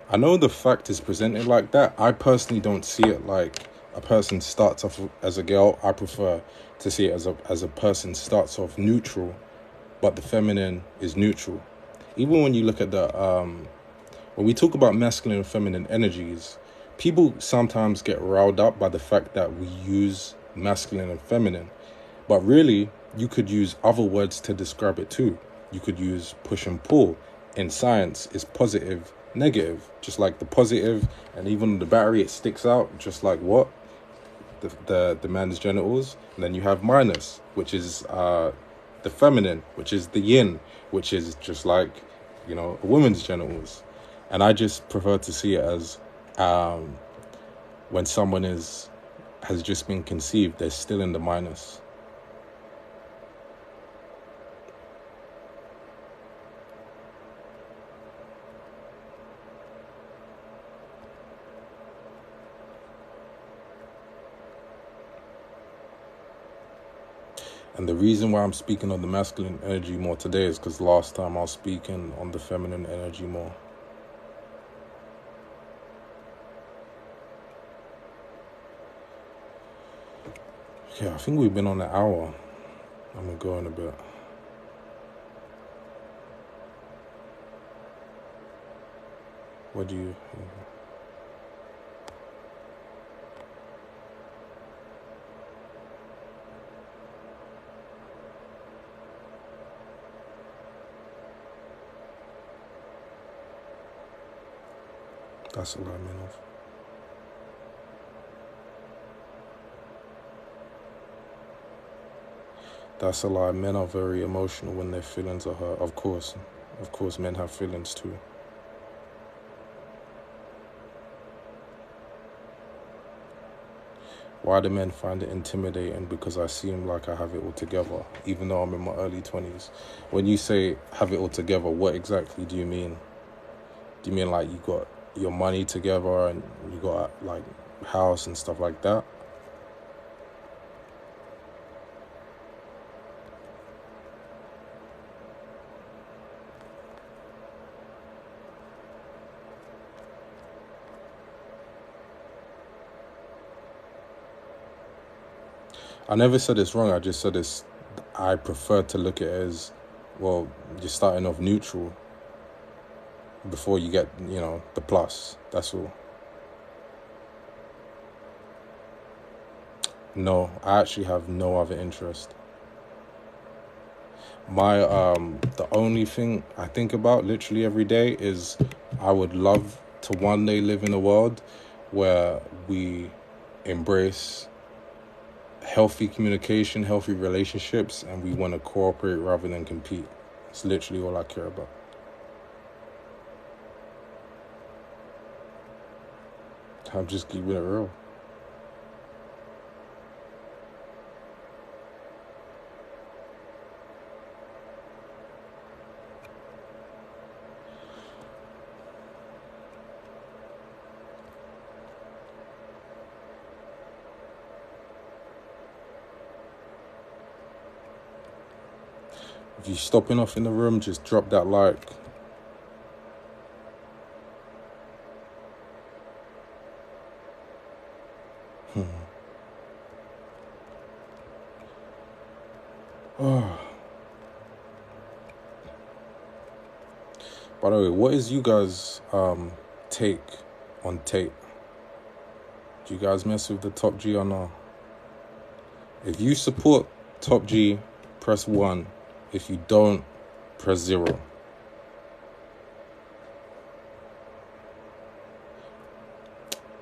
S1: I know the fact is presented like that. I personally don't see it like a person starts off as a girl. I prefer to see it as a person starts off neutral, but the feminine is neutral. Even when you look at when we talk about masculine and feminine energies, people sometimes get riled up by the fact that we use masculine and feminine. But really, you could use other words to describe it too. You could use push and pull. In science, it's positive, negative. Just like the positive, and even the battery, it sticks out. Just like what? The man's genitals. And then you have minus, which is the feminine, which is the yin, which is just like, a woman's genitals. And I just prefer to see it as when someone has just been conceived, they're still in the minus. And the reason why I'm speaking on the masculine energy more today is because last time I was speaking on the feminine energy more. Okay, I think we've been on an hour. I'm going to go in a bit. What do you... That's a lot, man. That's a lie. Men are very emotional when their feelings are hurt. Of course, men have feelings too. Why do men find it intimidating? Because I seem like I have it all together, even though I'm in my early 20s. When you say have it all together, what exactly do you mean? Do you mean like you got your money together and you got like house and stuff like that? I never said it's wrong. I just said I prefer to look at it as, well, you're starting off neutral before you get, the plus. That's all. No, I actually have no other interest. The only thing I think about literally every day is I would love to one day live in a world where we embrace healthy communication, healthy relationships, and we want to cooperate rather than compete. It's literally all I care about. I'm just keeping it real. If you're stopping off in the room, just drop that like. By the way, what is you guys' take on tape? Do you guys mess with the Top G or no? If you support Top G, press 1. If you don't, press 0.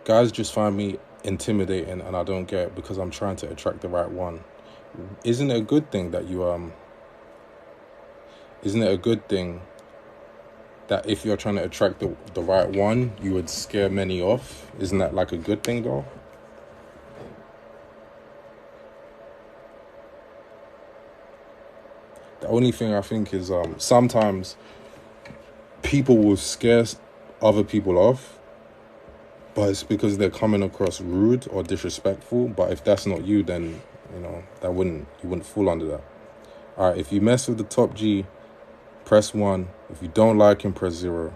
S1: Guys just find me intimidating, and I don't get it because I'm trying to attract the right one. Isn't it a good thing that Isn't it a good thing that if you're trying to attract the right one, you would scare many off? Isn't that like a good thing though? The only thing I think is sometimes people will scare other people off, but it's because they're coming across rude or disrespectful. But if that's not you, then you wouldn't fall under that. All right, if you mess with the top G, press 1. If you don't like him, press 0.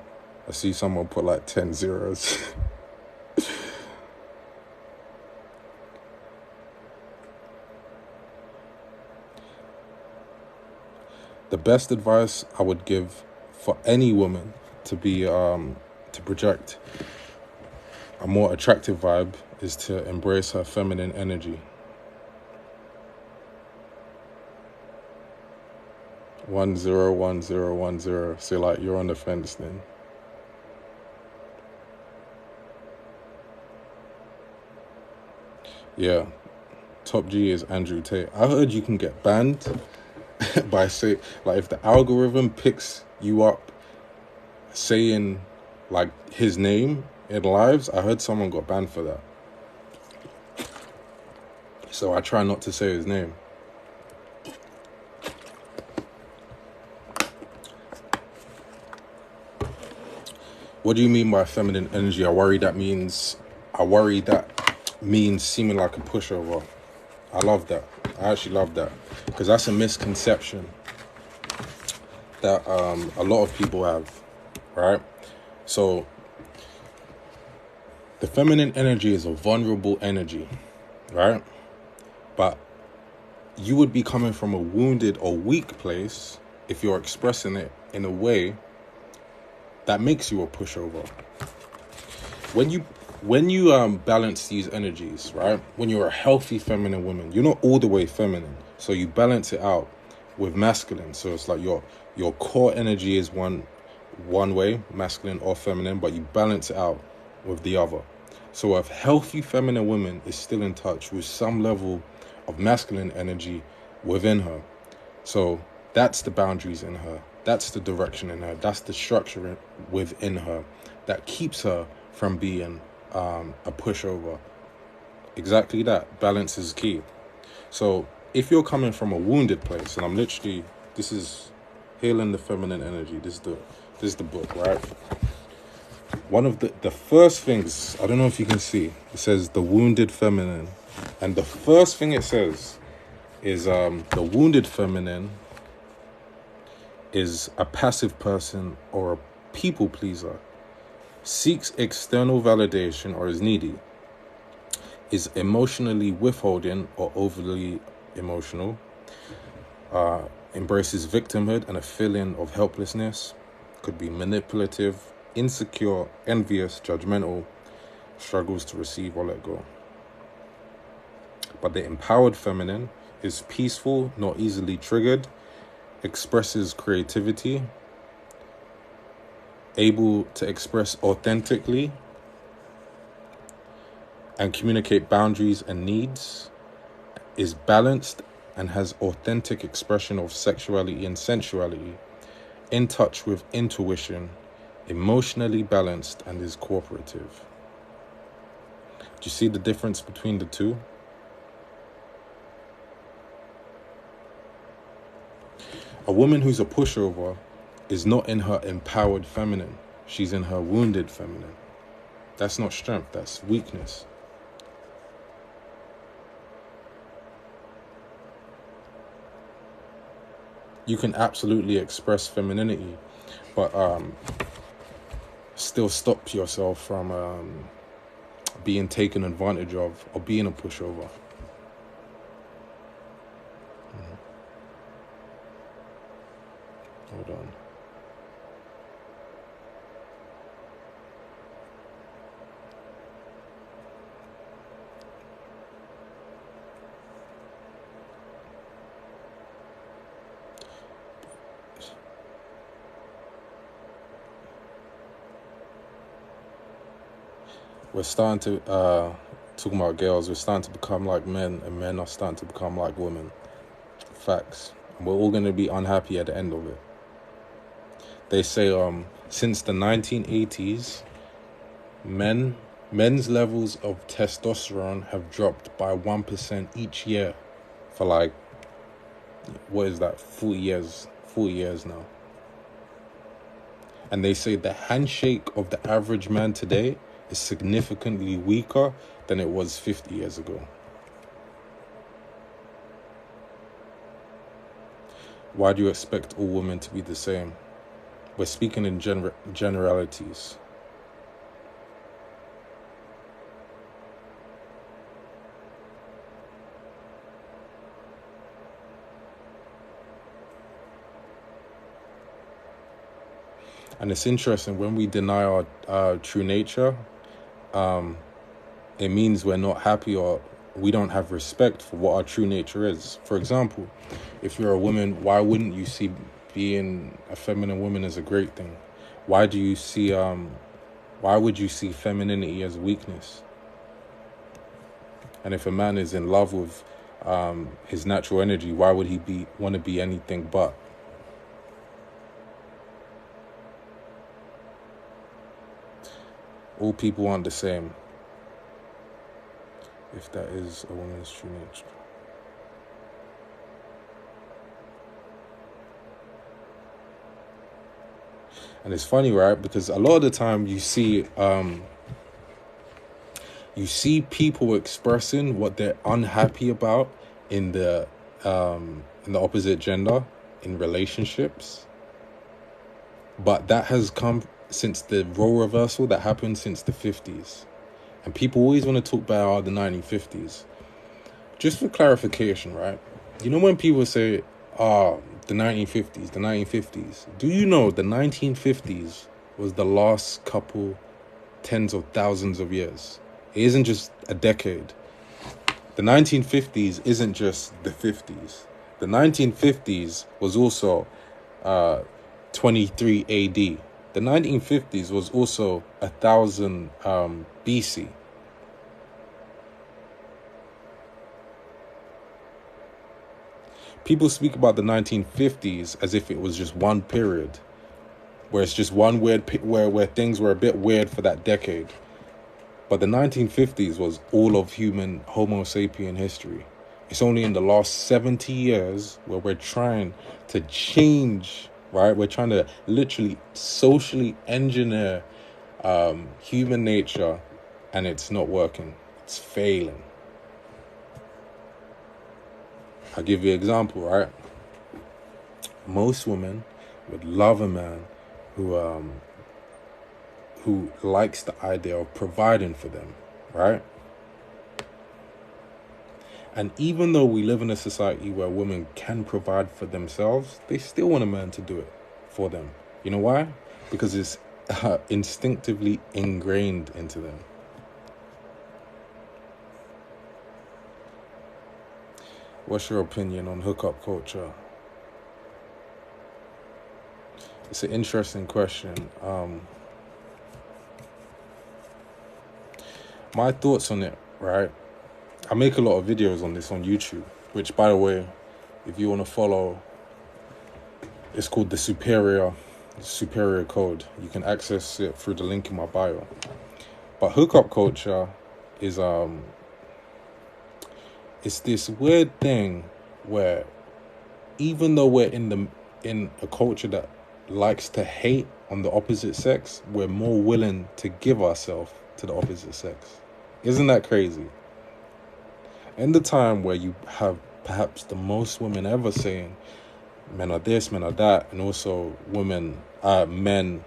S1: I see someone put like 10 zeros. The best advice I would give for any woman to be to project a more attractive vibe is to embrace her feminine energy. 101010. So like you're on the fence then. Yeah. Top G is Andrew Tate. I heard you can get banned by like if the algorithm picks you up saying like his name in lives. I heard someone got banned for that. So I try not to say his name. What do you mean by feminine energy? I worry that means seeming like a pushover. I love that. I actually love that. Because that's a misconception that a lot of people have, right? So the feminine energy is a vulnerable energy, right? But you would be coming from a wounded or weak place if you're expressing it in a way that makes you a pushover. When you balance these energies, right? When you're a healthy feminine woman, you're not all the way feminine, so you balance it out with masculine. So it's like your core energy is one way, masculine or feminine, but you balance it out with the other. So a healthy feminine woman is still in touch with some level of masculine energy within her. So that's the boundaries in her. That's the direction in her. That's the structure within her that keeps her from being a pushover. Exactly that. Balance is key. So if you're coming from a wounded place, and this is Healing the Feminine Energy. This is the book, right? One of the first things, I don't know if you can see, it says the wounded feminine. And the first thing it says is the wounded feminine is a passive person or a people pleaser, seeks external validation or is needy, is emotionally withholding or overly emotional, embraces victimhood and a feeling of helplessness, could be manipulative, insecure, envious, judgmental, struggles to receive or let go. But the empowered feminine is peaceful, not easily triggered, expresses creativity, able to express authentically and communicate boundaries and needs, is balanced and has authentic expression of sexuality and sensuality, in touch with intuition, emotionally balanced, and is cooperative. Do you see the difference between the two? A woman who's a pushover is not in her empowered feminine. She's in her wounded feminine. That's not strength, that's weakness. You can absolutely express femininity, but still stop yourself from being taken advantage of or being a pushover. Hold on. We're starting to talking about girls. We're starting to become like men, and men are starting to become like women. Facts. And we're all going to be unhappy at the end of it. They say since the 1980s, men's levels of testosterone have dropped by 1% each year for like, what is that, 40 years now. And they say the handshake of the average man today is significantly weaker than it was 50 years ago. Why do you expect all women to be the same? We're speaking in generalities. And it's interesting, when we deny our true nature, it means we're not happy, or we don't have respect for what our true nature is. For example, if you're a woman, why wouldn't you see being a feminine woman as a great thing? Why would you see femininity as weakness? And if a man is in love with his natural energy, why would he want to be anything but? All people aren't the same, if that is a woman's true nature. And it's funny, right? Because a lot of the time you see people expressing what they're unhappy about in the opposite gender in relationships. But that has come since the role reversal that happened since the 50s. And people always want to talk about the 1950s. Just for clarification, right? You know when people say, the 1950s. Do you know the 1950s was the last couple tens of thousands of years? It isn't just a decade. The 1950s isn't just the 50s. The 1950s was also 23 AD. The 1950s was also 1000 BC. People speak about the 1950s as if it was just one period, where it's just one weird where things were a bit weird for that decade. But the 1950s was all of human Homo sapien history. It's only in the last 70 years where we're trying to change, right? We're trying to literally socially engineer human nature, and it's not working. It's failing. I'll give you an example, right? Most women would love a man who likes the idea of providing for them, right? And even though we live in a society where women can provide for themselves, they still want a man to do it for them. You know why? Because it's instinctively ingrained into them. What's your opinion on hookup culture? It's an interesting question. My thoughts on it, right? I make a lot of videos on this on YouTube, which, by the way, if you want to follow, it's called the Superior Code. You can access it through the link in my bio. But hookup culture is it's this weird thing where, even though we're in a culture that likes to hate on the opposite sex, we're more willing to give ourselves to the opposite sex. Isn't that crazy? In the time where you have perhaps the most women ever saying men are this, men are that, and also men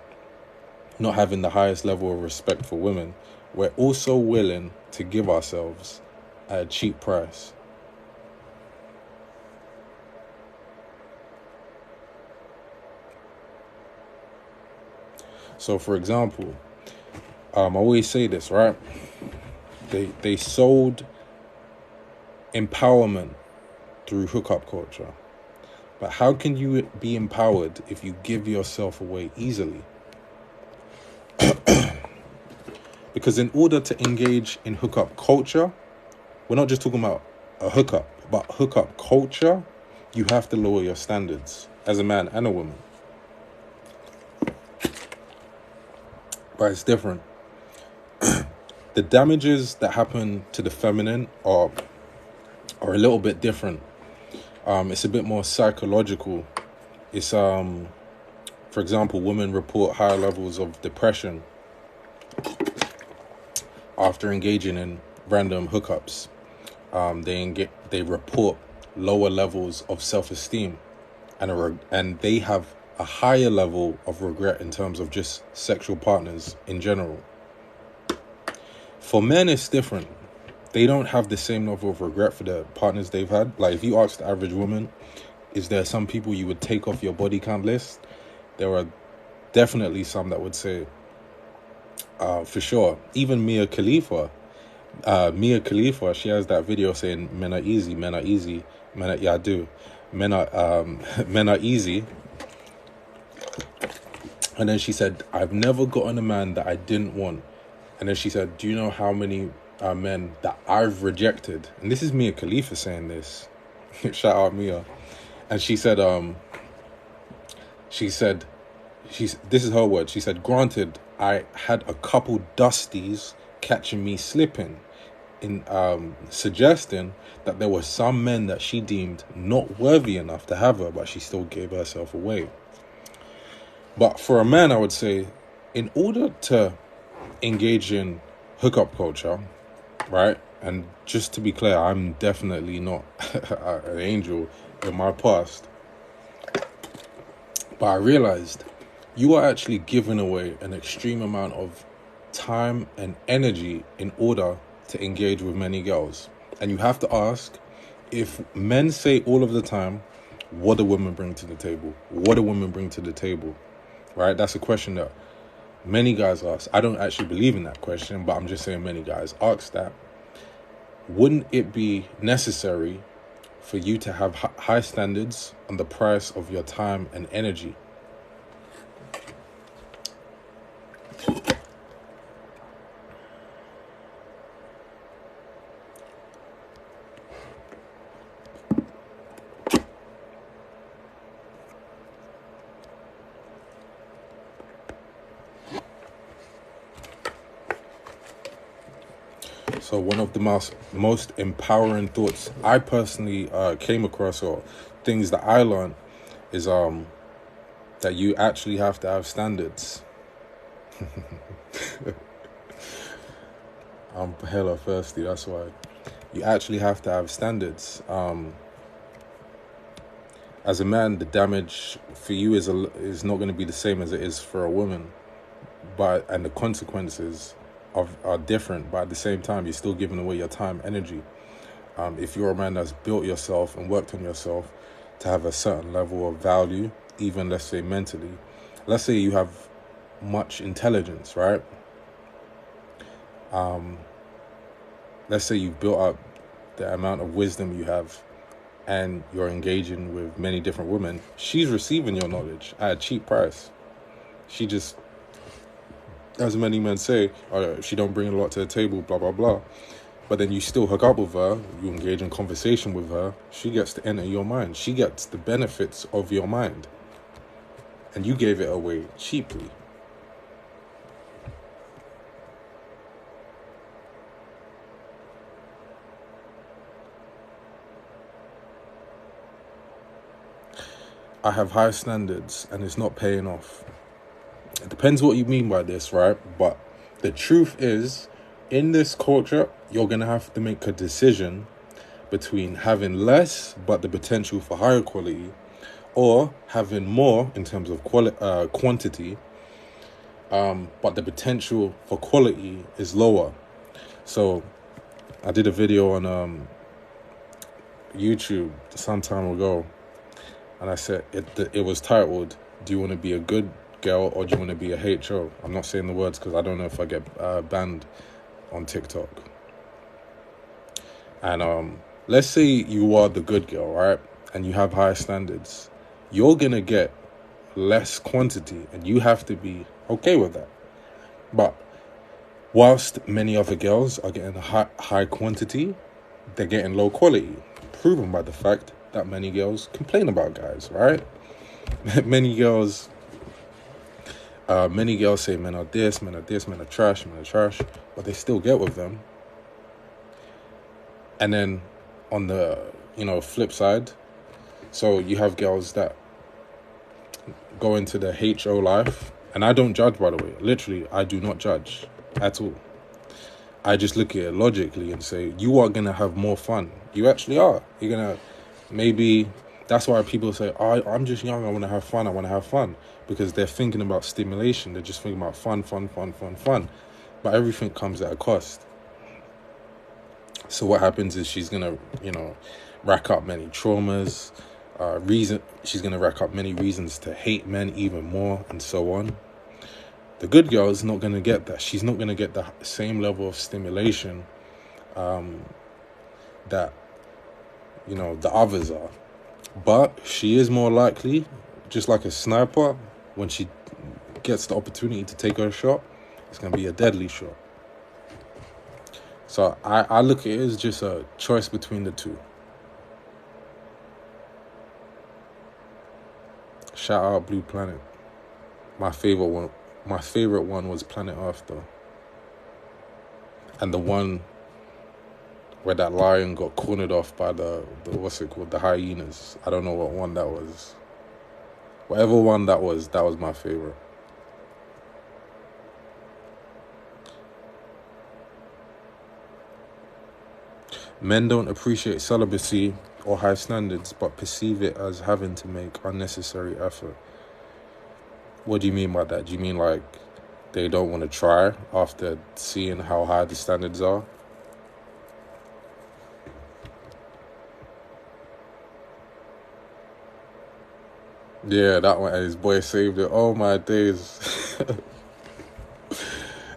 S1: not having the highest level of respect for women, we're also willing to give ourselves at a cheap price. So, for example, I always say this, right? They sold empowerment through hookup culture. But how can you be empowered if you give yourself away easily? Because in order to engage in hookup culture, we're not just talking about a hookup, but hookup culture, you have to lower your standards as a man and a woman. But it's different. The damages that happen to the feminine are a little bit different. It's a bit more psychological. It's for example, women report higher levels of depression after engaging in random hookups. They report lower levels of self-esteem and they have a higher level of regret in terms of just sexual partners in general. For men, it's different. They don't have the same level of regret for the partners they've had. Like, if you ask the average woman, is there some people you would take off your body count list? There are definitely some that would say, for sure. Even Mia Khalifa, she has that video saying, men are easy, men are easy. Yeah, I do. Men are, men are easy. And then she said, I've never gotten a man that I didn't want. And then she said, do you know how many men that I've rejected? And this is Mia Khalifa saying this. Shout out Mia. And she said, this is her word. She said, granted, I had a couple dusties catching me slipping, in suggesting that there were some men that she deemed not worthy enough to have her, but she still gave herself away. But for a man, I would say, in order to engage in hookup culture, right? And just to be clear, I'm definitely not an angel in my past. But I realized you are actually giving away an extreme amount of time and energy in order to engage with many girls. And you have to ask, if men say all of the time, what do women bring to the table? What do women bring to the table? Right? That's a question that many guys ask. I don't actually believe in that question, but I'm just saying many guys ask that. Wouldn't it be necessary for you to have high standards on the price of your time and energy? So one of the most empowering thoughts I personally came across, or things that I learned, is that you actually have to have standards. I'm hella thirsty, that's why. You actually have to have standards. As a man, the damage for you is not going to be the same as it is for a woman, and the consequences are different, but at the same time, you're still giving away your time, energy. If you're a man that's built yourself and worked on yourself to have a certain level of value, even let's say mentally, let's say you have much intelligence, right? Let's say you've built up the amount of wisdom you have and you're engaging with many different women. She's receiving your knowledge at a cheap price. She just, as many men say, she don't bring a lot to the table, blah, blah, blah. But then you still hook up with her, you engage in conversation with her, she gets to enter your mind. She gets the benefits of your mind. And you gave it away cheaply. I have high standards and it's not paying off. It depends what you mean by this, right? But the truth is, in this culture, you're going to have to make a decision between having less but the potential for higher quality, or having more in terms of quantity, but the potential for quality is lower. So I did a video on YouTube some time ago, and I said it was titled, do you want to be a good girl or do you want to be a HO? I'm not saying the words because I don't know if I get banned on TikTok. And let's say you are the good girl, right? And you have high standards. You're going to get less quantity and you have to be okay with that. But whilst many other girls are getting high quantity, they're getting low quality, proven by the fact that many girls complain about guys, right? Many girls say men are this, men are trash, but they still get with them. And then on the, flip side, so you have girls that go into the HO life, and I don't judge, by the way. Literally, I do not judge at all. I just look at it logically and say, you are going to have more fun. You actually are. You're going to, maybe That's why people say, oh, I'm just young, I want to have fun. Because they're thinking about stimulation. They're just thinking about fun. But everything comes at a cost. So what happens is she's going to, rack up many traumas, she's going to rack up many reasons to hate men even more, and so on. The good girl is not going to get that. She's not going to get the same level of stimulation that, the others are. But she is more likely, just like a sniper, when she gets the opportunity to take her shot, it's going to be a deadly shot. So I look at it as just a choice between the two. Shout out Blue Planet. My favorite one was Planet Earth, though. And the one where that lion got cornered off by the the hyenas. I don't know what one that was. Whatever one that was my favorite. Men don't appreciate celibacy or high standards, but perceive it as having to make unnecessary effort. What do you mean by that? Do you mean like they don't want to try after seeing how high the standards are? Yeah, that one, and his boy saved it. Oh my days.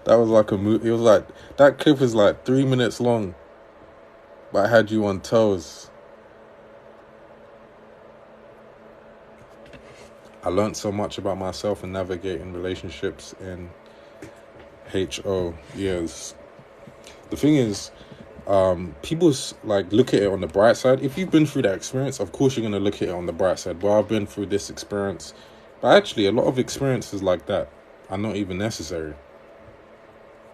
S1: That was like a movie. It was like, that clip is like 3 minutes long, but I had you on toes. I learned so much about myself in navigating relationships in HO years. The thing is, people like look at it on the bright side. If you've been through that experience, of course you're going to look at it on the bright side. Well, I've been through this experience. But actually, a lot of experiences like that are not even necessary.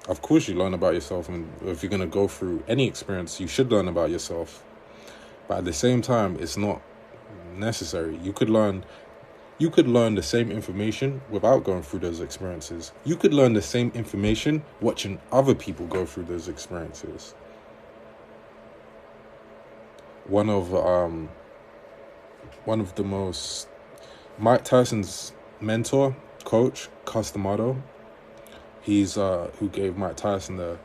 S1: Of course you learn about yourself, and if you're going to go through any experience, you should learn about yourself. But at the same time, it's not necessary. You could learn the same information without going through those experiences. You could learn the same information watching other people go through those experiences. One of the most, Mike Tyson's mentor, coach, Cus D'Amato, he's who gave Mike Tyson the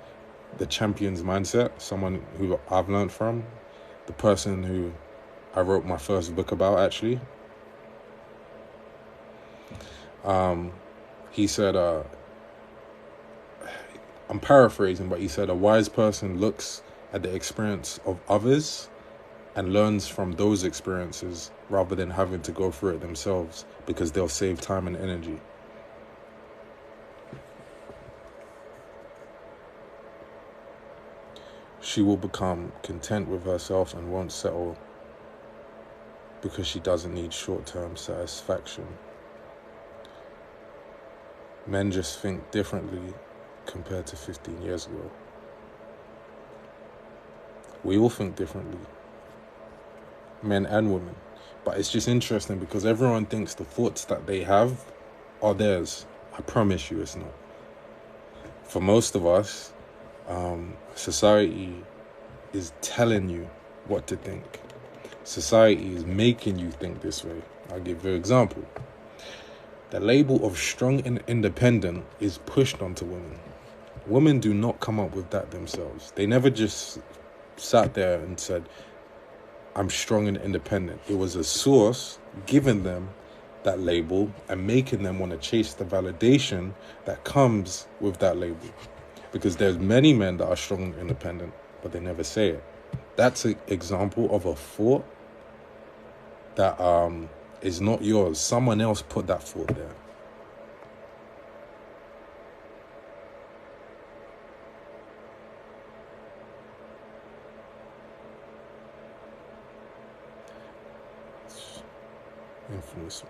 S1: champion's mindset, someone who I've learned from, the person who I wrote my first book about, actually. He said, I'm paraphrasing, but he said, a wise person looks at the experience of others and learns from those experiences rather than having to go through it themselves, because they'll save time and energy. She will become content with herself and won't settle because she doesn't need short-term satisfaction. Men just think differently compared to 15 years ago. We all think differently, men and women. But it's just interesting because everyone thinks the thoughts that they have are theirs. I promise you it's not. For most of us, society is telling you what to think. Society is making you think this way. I'll give you an example. The label of strong and independent is pushed onto women. Women do not come up with that themselves. They never just sat there and said, I'm strong and independent. It was a source giving them that label and making them want to chase the validation that comes with that label. Because there's many men that are strong and independent, but they never say it. That's an example of a thought that is not yours. Someone else put that thought there. Influence.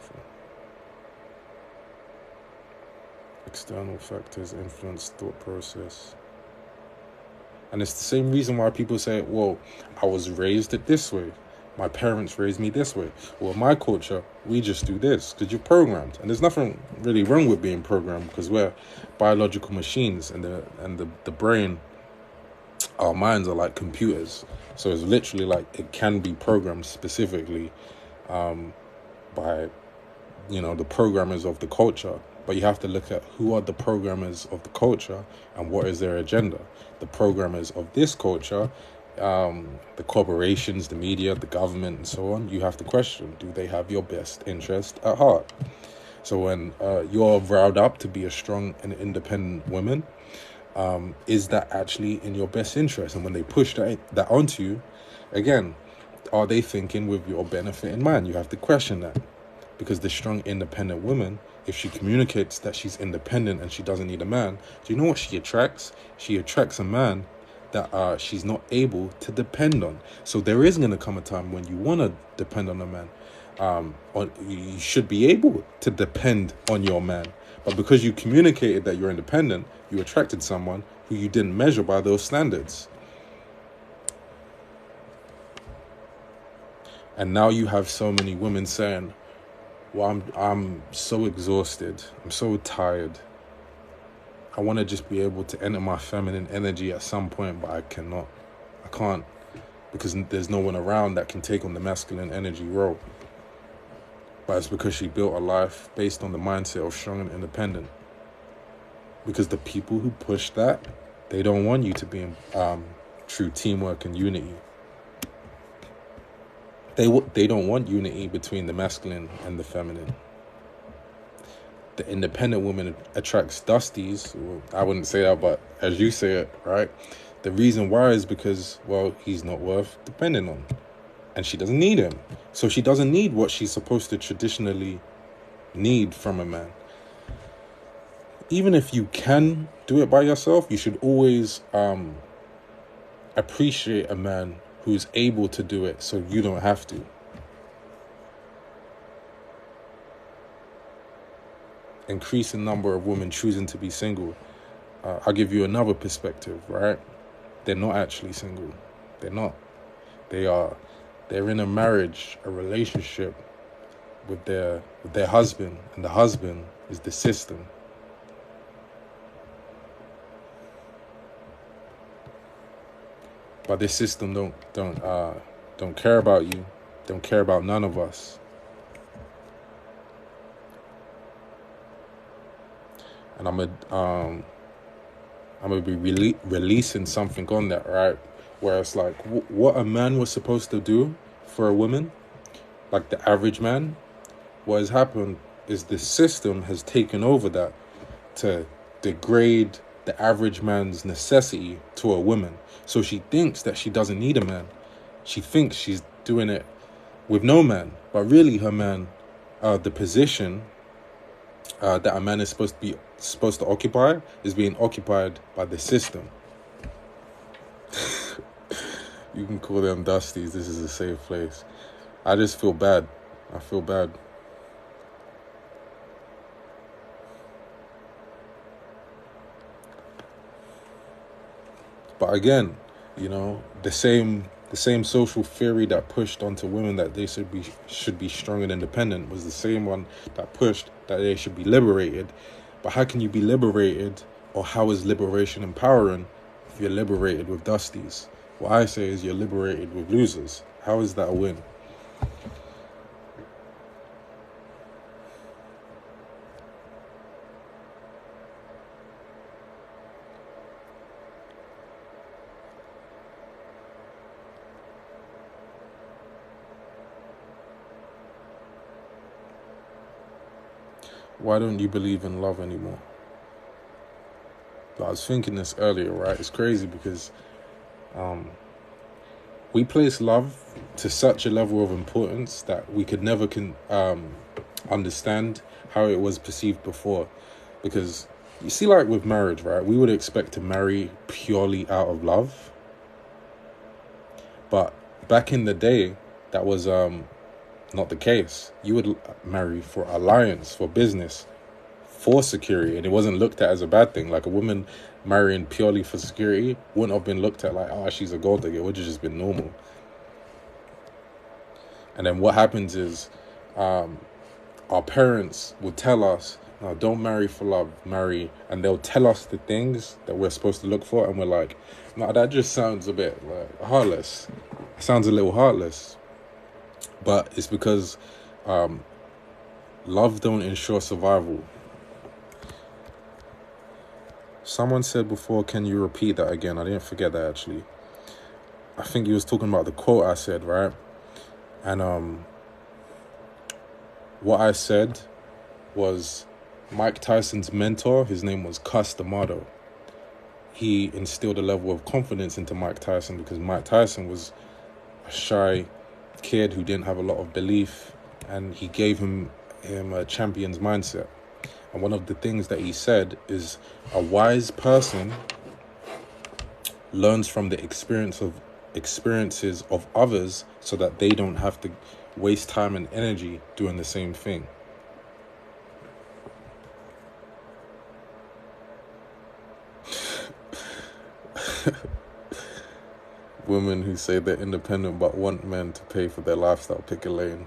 S1: External factors influence thought process. And it's the same reason why people say, well, I was raised it this way. My parents raised me this way. Well, my culture, we just do this because you're programmed. And there's nothing really wrong with being programmed because we're biological machines, and the brain, our minds are like computers. So it's literally like it can be programmed specifically by, the programmers of the culture. But you have to look at who are the programmers of the culture and what is their agenda. The programmers of this culture, the corporations, the media, the government, and so on, you have to question, do they have your best interest at heart? So when you're vowed up to be a strong and independent woman, is that actually in your best interest? And when they push that onto you, again, are they thinking with your benefit in mind? You have to question that. Because the strong, independent woman, if she communicates that she's independent and she doesn't need a man, do you know what she attracts? She attracts a man that she's not able to depend on. So there is going to come a time when you want to depend on a man. You should be able to depend on your man. But because you communicated that you're independent, you attracted someone who you didn't measure by those standards. And now you have so many women saying, well, I'm so exhausted. I'm so tired. I want to just be able to enter my feminine energy at some point, but I cannot. I can't, because there's no one around that can take on the masculine energy role. But it's because she built a life based on the mindset of strong and independent. Because the people who push that, they don't want you to be in true teamwork and unity. They don't want unity between the masculine and the feminine. The independent woman attracts dusties. Well, I wouldn't say that, but as you say it, right? The reason why is because, well, he's not worth depending on. And she doesn't need him. So she doesn't need what she's supposed to traditionally need from a man. Even if you can do it by yourself, you should always appreciate a man who's able to do it so you don't have to. Increasing number of women choosing to be single. I'll give you another perspective, right? They're not actually single. They're not. They're in a marriage, a relationship with their husband, and the husband is the system. But this system don't care about you, don't care about none of us. And I'm gonna be releasing something on that, right? Where it's like what a man was supposed to do for a woman, like the average man, what has happened is the system has taken over that to degrade the average man's necessity to a woman. So she thinks that she doesn't need a man. She thinks she's doing it with no man. But really her man, the position that a man is supposed to occupy is being occupied by the system. You can call them dusties. This is a safe place. I just feel bad. I feel bad. But again, the same social theory that pushed onto women that they should be strong and independent was the same one that pushed that they should be liberated. But how can you be liberated, or how is liberation empowering if you're liberated with dusties? What I say is you're liberated with losers. How is that a win? Why don't you believe in love anymore? I was thinking this earlier, right? It's crazy because we place love to such a level of importance that we could never understand how it was perceived before. Because you see, like with marriage, right? We would expect to marry purely out of love. But back in the day, that was not the case. You would marry for alliance, for business, for security, and it wasn't looked at as a bad thing. Like a woman marrying purely for security wouldn't have been looked at like, oh, she's a gold digger. It would have just been normal. And then what happens is our parents would tell us, no, don't marry for love, marry, and they'll tell us the things that we're supposed to look for, and we're like, no, that just sounds a bit like heartless. It sounds a little heartless. But it's because love don't ensure survival. Someone said before, can you repeat that again? I didn't forget that, actually. I think he was talking about the quote I said, right? And what I said was Mike Tyson's mentor, his name was Cus D'Amato. He instilled a level of confidence into Mike Tyson because Mike Tyson was a shy kid who didn't have a lot of belief, and he gave him a champion's mindset. And one of the things that he said is a wise person learns from the experiences of others so that they don't have to waste time and energy doing the same thing. Women who say they're independent but want men to pay for their lifestyle, pick a lane.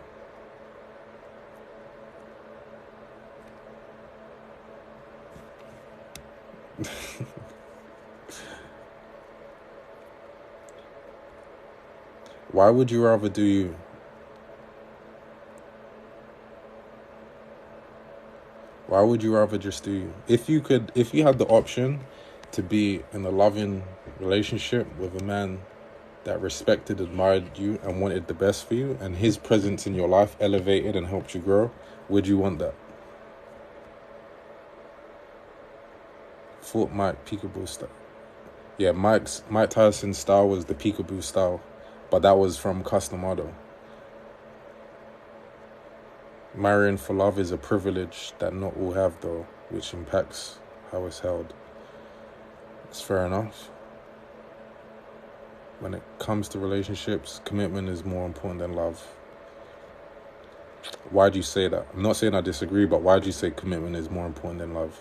S1: Why would you rather do you? Why would you rather just do you? If you had the option to be in a loving relationship with a man that respected, admired you, and wanted the best for you, and his presence in your life elevated and helped you grow, would you want that? Thought Mike peekaboo style. Yeah, Mike Tyson's style was the peekaboo style, but that was from Cus D'Amato. Marrying for love is a privilege that not all have, though, which impacts how it's held. It's fair enough. When it comes to relationships, commitment is more important than love. Why do you say that? I'm not saying I disagree, but why do you say commitment is more important than love?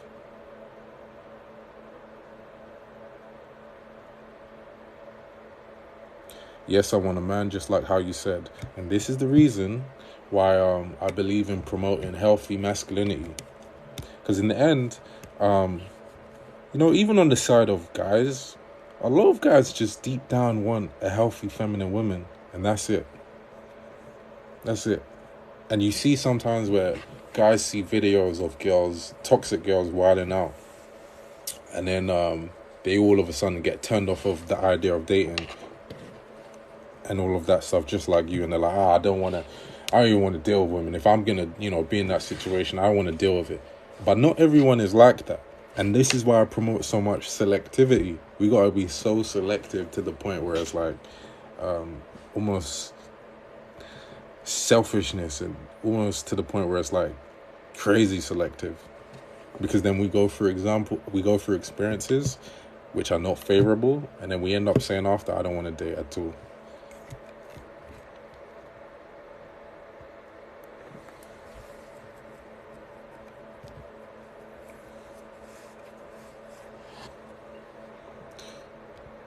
S1: Yes, I want a man just like how you said. And this is the reason why I believe in promoting healthy masculinity. Because in the end, even on the side of guys, a lot of guys just deep down want a healthy feminine woman. And that's it. That's it. And you see sometimes where guys see videos of girls, toxic girls wilding out. And then they all of a sudden get turned off of the idea of dating and all of that stuff, just like you. And they're like, I don't even want to deal with women. If I'm going to, be in that situation, I want to deal with it. But not everyone is like that. And this is why I promote so much selectivity. We got to be so selective to the point where it's like almost selfishness, and almost to the point where it's like crazy selective. Because then we go through experiences which are not favorable, and then we end up saying after, I don't want to date at all.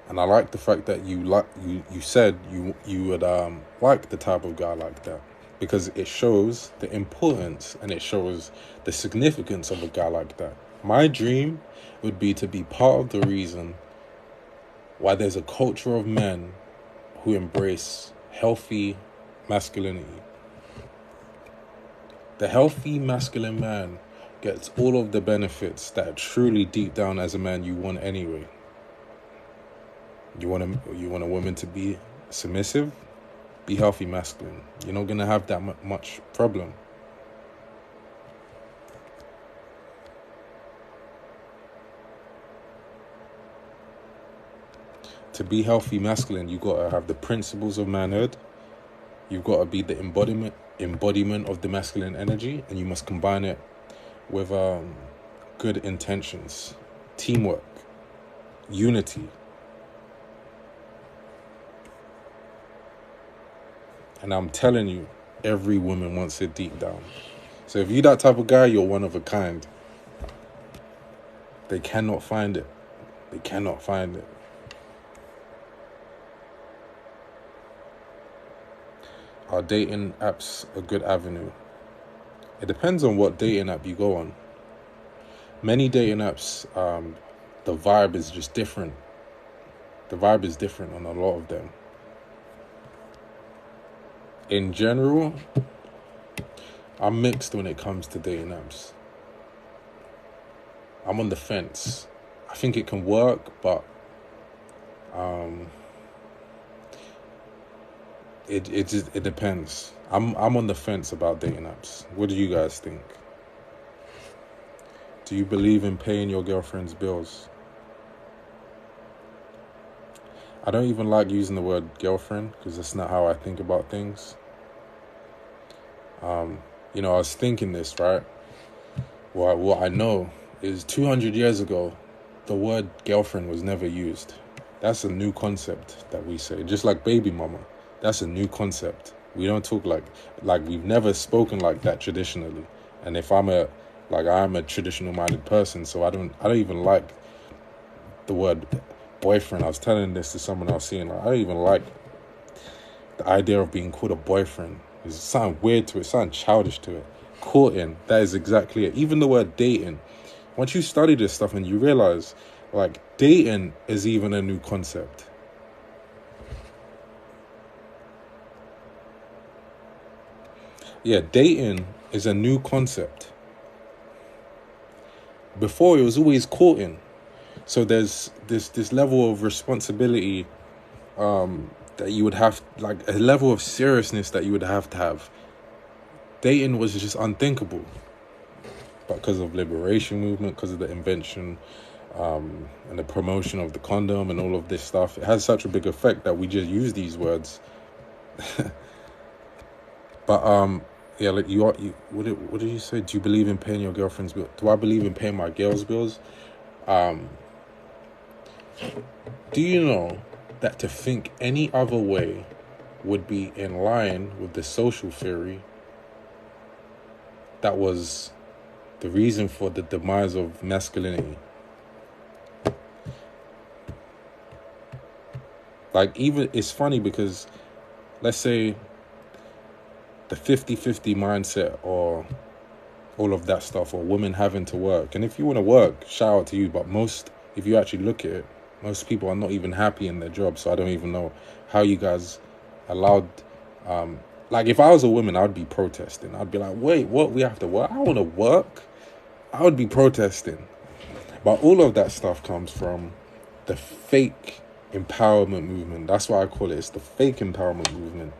S1: And I like the fact that you said you would like the type of guy like that, because it shows the importance and it shows the significance of a guy like that. My dream would be to be part of the reason why there's a culture of men who embrace healthy masculinity. The healthy masculine man gets all of the benefits that truly deep down as a man you want anyway. You want a woman to be submissive? Be healthy masculine. You're not going to have that much problem. To be healthy masculine, you got to have the principles of manhood. You've got to be the embodiment of the masculine energy, and you must combine it with good intentions, teamwork, unity. And I'm telling you, every woman wants it deep down. So if you're that type of guy, you're one of a kind. They cannot find it. They cannot find it. Are dating apps a good avenue? It depends on what dating app you go on. Many dating apps, the vibe is just different. The vibe is different on a lot of them. in general, I'm mixed when it comes to dating apps. I'm on the fence. I think it can work, but it depends. I'm on the fence about dating apps. What do you guys think? Do you believe in paying your girlfriend's bills? I don't even like using the word girlfriend because that's not how I think about things. I was thinking this, right? Well, what I know is 200 years ago, the word girlfriend was never used. That's a new concept that we say. Just like baby mama, that's a new concept. We don't talk like we've never spoken like that traditionally. And if I'm a traditional minded person, so I don't even like the word boyfriend. I was telling this to someone I was seeing. I don't even like the idea of being called a boyfriend. It sounds weird to it. It sounds childish to it. Courting, that is exactly it. Even the word dating. Once you study this stuff and you realize, dating is even a new concept. Yeah, dating is a new concept. Before, it was always courting. So there's this level of responsibility that you would have, a level of seriousness that you would have to have. Dating was just unthinkable. But because of liberation movement, because of the invention and the promotion of the condom and all of this stuff, it has such a big effect that we just use these words. But what did you say? Do you believe in paying your girlfriend's bill? Do I believe in paying my girl's bills? Do you know that to think any other way would be in line with the social theory that was the reason for the demise of masculinity? Even it's funny because let's say the 50-50 mindset or all of that stuff, or women having to work. And if you want to work, shout out to you. But if you actually look at it, most people are not even happy in their job. So I don't even know how you guys allowed. If I was a woman, I'd be protesting. I'd be like, wait, what? We have to work? I want to work. I would be protesting. But all of that stuff comes from the fake empowerment movement. That's why I call it. It's the fake empowerment movement.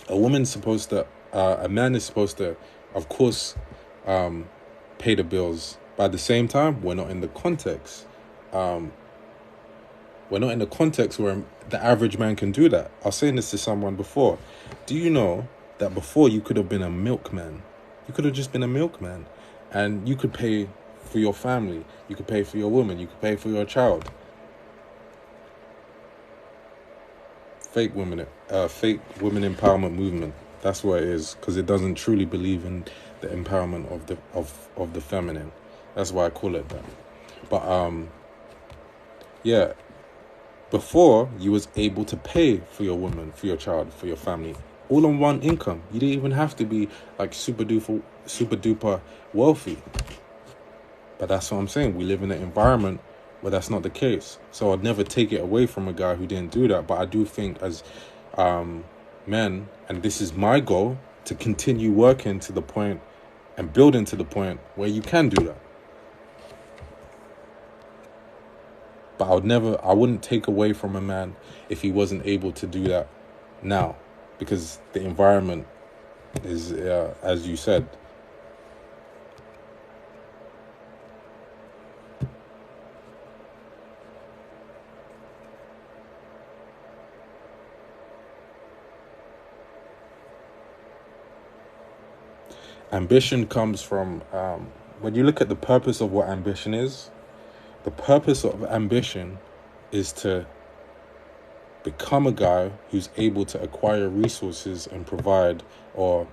S1: A man is supposed to, of course, pay the bills. But at the same time, we're not in the context. We're not in the context where the average man can do that. I was saying this to someone before. Do you know that before you could have been a milkman? You could have just been a milkman. And you could pay for your family. You could pay for your woman. You could pay for your child. Fake women empowerment movement. That's what it is, because it doesn't truly believe in the empowerment of the feminine. That's why I call it that. But before you was able to pay for your woman, for your child, for your family, all on one income. You didn't even have to be super duper wealthy. But that's what I'm saying. We live in an environment where that's not the case. So I'd never take it away from a guy who didn't do that. But I do think as men, and this is my goal, to continue working to the point and building to the point where you can do that. But I wouldn't take away from a man if he wasn't able to do that now. Because the environment is, as you said, ambition comes from, when you look at the purpose of what ambition is, the purpose of ambition is to become a guy who's able to acquire resources and provide, or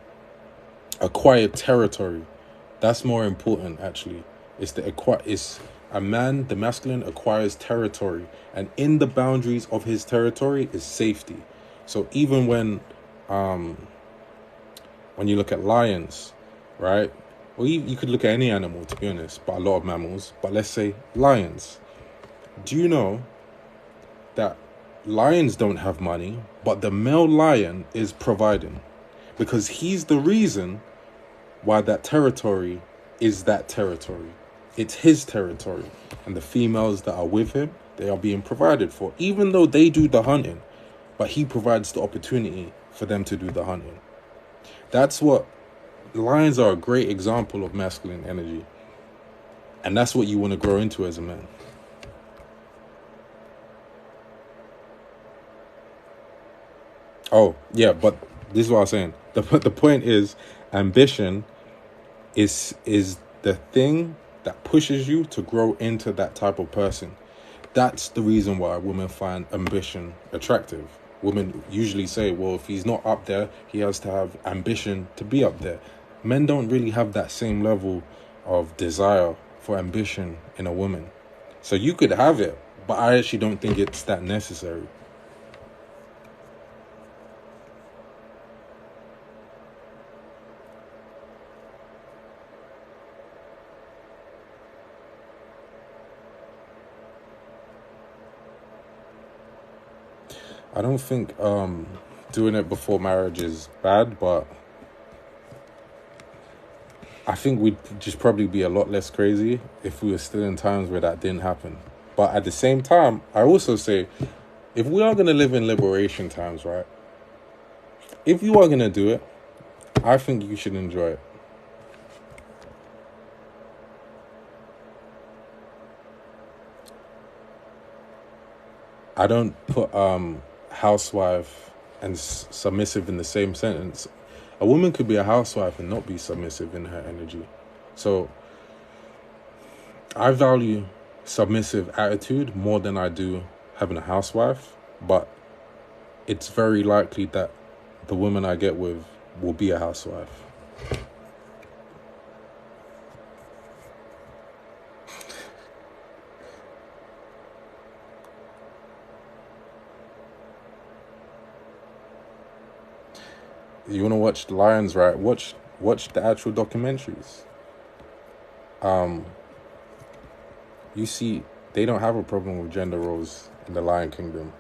S1: acquire territory. That's more important, actually. The masculine acquires territory, and in the boundaries of his territory is safety. So even when you look at lions, right? Well, you could look at any animal, to be honest, but a lot of mammals. But let's say lions. Do you know that lions don't have money, but the male lion is providing, because he's the reason why that territory is that territory. It's his territory. And the females that are with him, they are being provided for, even though they do the hunting. But he provides the opportunity for them to do the hunting. That's what lions are, a great example of masculine energy. And that's what you want to grow into as a man. Oh, yeah, but this is what I was saying. The point is, ambition is the thing that pushes you to grow into that type of person. That's the reason why women find ambition attractive. Women usually say, well, if he's not up there, he has to have ambition to be up there. Men don't really have that same level of desire for ambition in a woman. So you could have it, but I actually don't think it's that necessary. I don't think doing it before marriage is bad, but I think we'd just probably be a lot less crazy if we were still in times where that didn't happen. But at the same time, I also say, if we are going to live in liberation times, right? If you are going to do it, I think you should enjoy it. I don't put housewife and submissive in the same sentence. A woman could be a housewife and not be submissive in her energy. So I value submissive attitude more than I do having a housewife, but it's very likely that the woman I get with will be a housewife. You want to watch the lions, right? Watch the actual documentaries. You see, they don't have a problem with gender roles in the Lion Kingdom.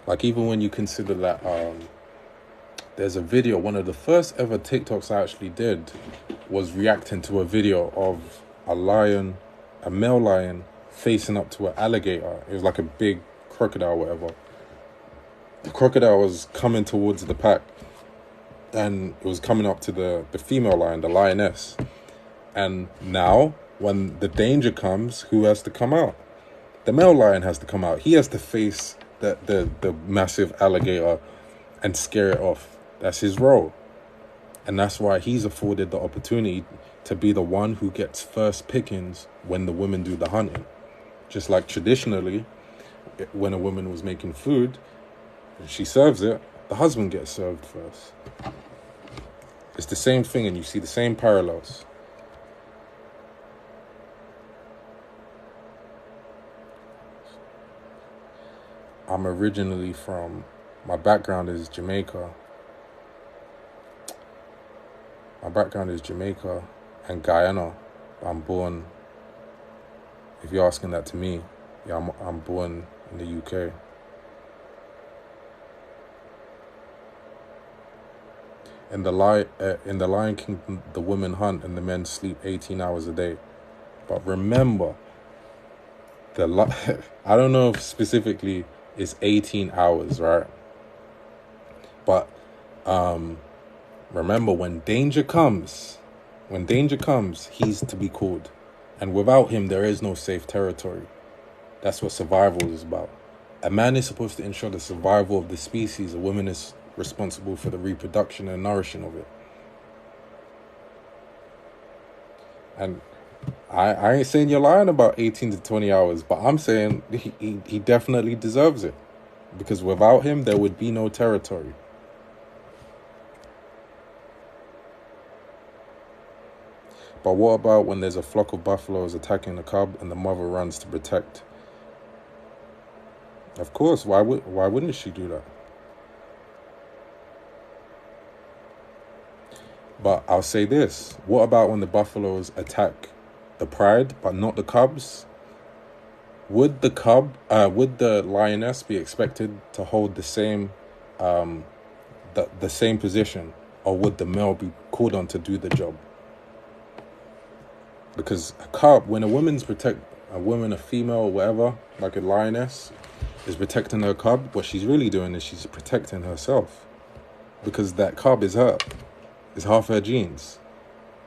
S1: Like, even when you consider that there's a video, one of the first ever TikToks I actually did was reacting to a video of a lion, a male lion, facing up to an alligator. It was like a big crocodile, whatever. The crocodile was coming towards the pack, and it was coming up to the female lion, the lioness. And now, when the danger comes, who has to come out? The male lion has to come out. He has to face the massive alligator and scare it off. That's his role. And that's why he's afforded the opportunity to be the one who gets first pickings when the women do the hunting. Just like traditionally, when a woman was making food, she serves it, the husband gets served first. It's the same thing, and you see the same parallels. I'm originally from, my background is Jamaica. My background is Jamaica and Guyana. I'm born, if you're asking that to me, yeah, I'm born in the UK. In the Lion King, the women hunt and the men sleep 18 hours a day. But remember, I don't know if specifically it's 18 hours, right? But remember, when danger comes, he's to be called. And without him, there is no safe territory. That's what survival is about. A man is supposed to ensure the survival of the species. A woman is responsible for the reproduction and nourishing of it. And I ain't saying you're lying about 18 to 20 hours, but I'm saying he definitely deserves it. Because without him, there would be no territory. But what about when there's a flock of buffaloes attacking the cub and the mother runs to protect? Of course, why wouldn't she do that? But I'll say this. What about when the buffaloes attack the pride, but not the cubs? would the lioness be expected to hold the same, the same position, or would the male be called on to do the job? Because a cub, when a female or whatever, like a lioness, is protecting her cub, what she's really doing is she's protecting herself, because that cub is her, is half her genes.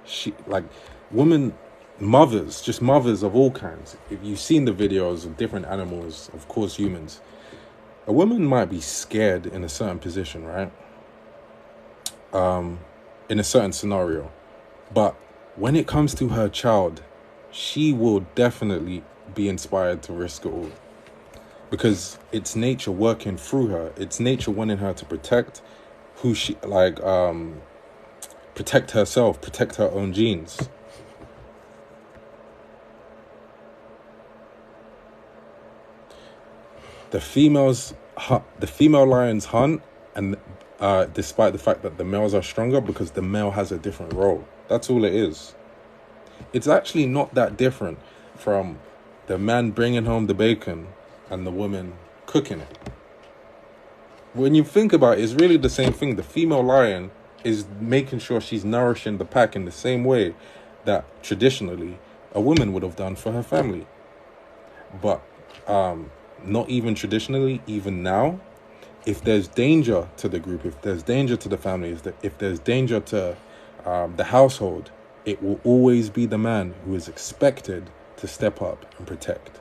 S1: She, like, women, mothers, just mothers of all kinds. If you've seen the videos of different animals, of course humans, a woman might be scared in a certain position, right? In a certain scenario, but when it comes to her child, she will definitely be inspired to risk it all, because it's nature working through her. It's nature wanting her to protect who she, like, protect herself, protect her own genes. The female lions hunt, and despite the fact that the males are stronger, because the male has a different role. That's all it is. It's actually not that different from the man bringing home the bacon and the woman cooking it. When you think about it, it's really the same thing. The female lion is making sure she's nourishing the pack in the same way that traditionally a woman would have done for her family. But not even traditionally, even now, if there's danger to the group, if there's danger to the family, if there's danger to the household, it will always be the man who is expected to step up and protect.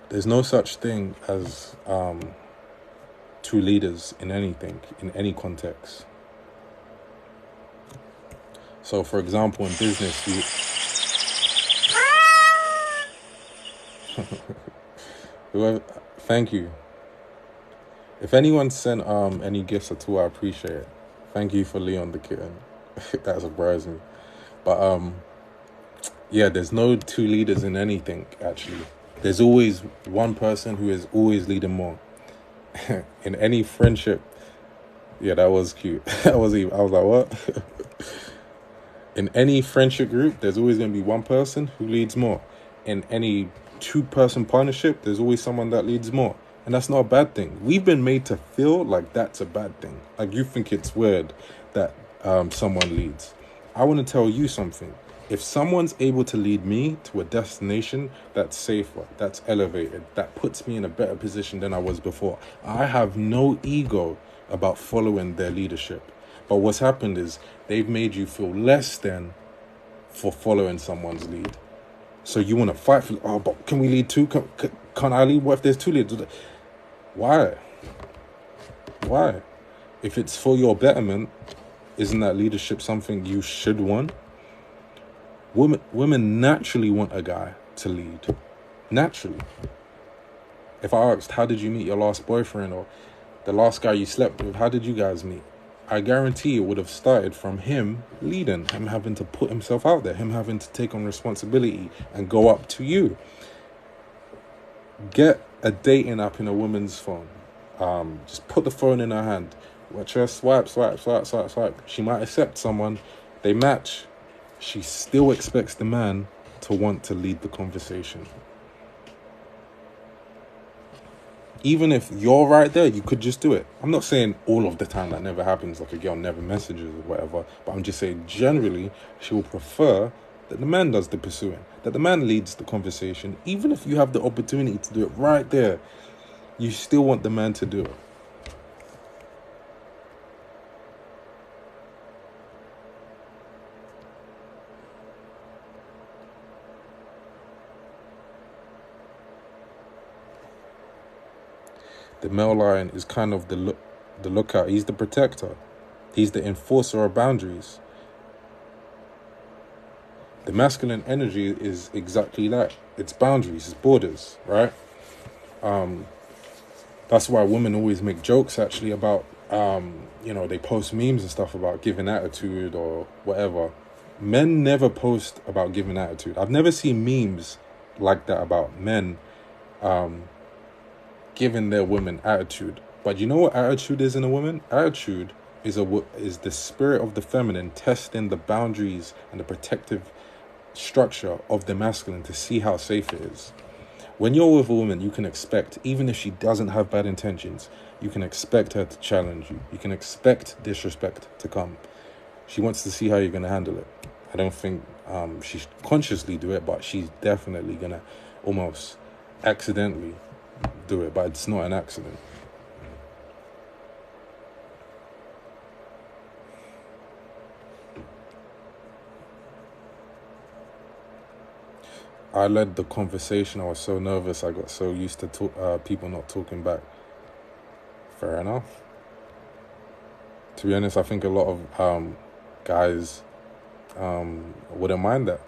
S1: There's no such thing as two leaders in anything, in any context. So, for example, in business, thank you. If anyone sent any gifts at all, I appreciate it. Thank you for Leon the kitten. That surprised me. But yeah, there's no two leaders in anything, actually. There's always one person who is always leading more. In any friendship, yeah, that was cute. I was like, what? In any friendship group, there's always going to be one person who leads more. In any two-person partnership, there's always someone that leads more. And that's not a bad thing. We've been made to feel like that's a bad thing. Like, you think it's weird that someone leads. I want to tell you something. If someone's able to lead me to a destination that's safer, that's elevated, that puts me in a better position than I was before, I have no ego about following their leadership. But what's happened is they've made you feel less than for following someone's lead. So you want to fight for, oh, but can we lead two? Can't I lead? What if there's two leaders? Why? If it's for your betterment, isn't that leadership something you should want? Women naturally want a guy to lead. Naturally. If I asked, how did you meet your last boyfriend, or the last guy you slept with, how did you guys meet? I guarantee it would have started from him leading, him having to put himself out there, him having to take on responsibility and go up to you. Get a dating app in a woman's phone. Just put the phone in her hand. Watch her swipe. She might accept someone. They match. She still expects the man to want to lead the conversation. Even if you're right there, you could just do it. I'm not saying all of the time that never happens, like a girl never messages or whatever, but I'm just saying generally she will prefer that the man does the pursuing, that the man leads the conversation. Even if you have the opportunity to do it right there, you still want the man to do it. The male lion is kind of the lookout. He's the protector. He's the enforcer of boundaries. The masculine energy is exactly that. It's boundaries, it's borders, right? That's why women always make jokes, actually, about, they post memes and stuff about giving attitude or whatever. Men never post about giving attitude. I've never seen memes like that about men giving their women attitude. But you know what attitude is in a woman? Attitude is the spirit of the feminine testing the boundaries and the protective structure of the masculine to see how safe it is. When you're with a woman, you can expect, even if she doesn't have bad intentions, you can expect her to challenge you. You can expect disrespect to come. She wants to see how you're going to handle it. I don't think she consciously do it, but she's definitely going to almost accidentally do it, but it's not an accident. I led the conversation. I was so nervous. I got so used to people not talking back. Fair enough. To be honest, I think a lot of guys wouldn't mind that.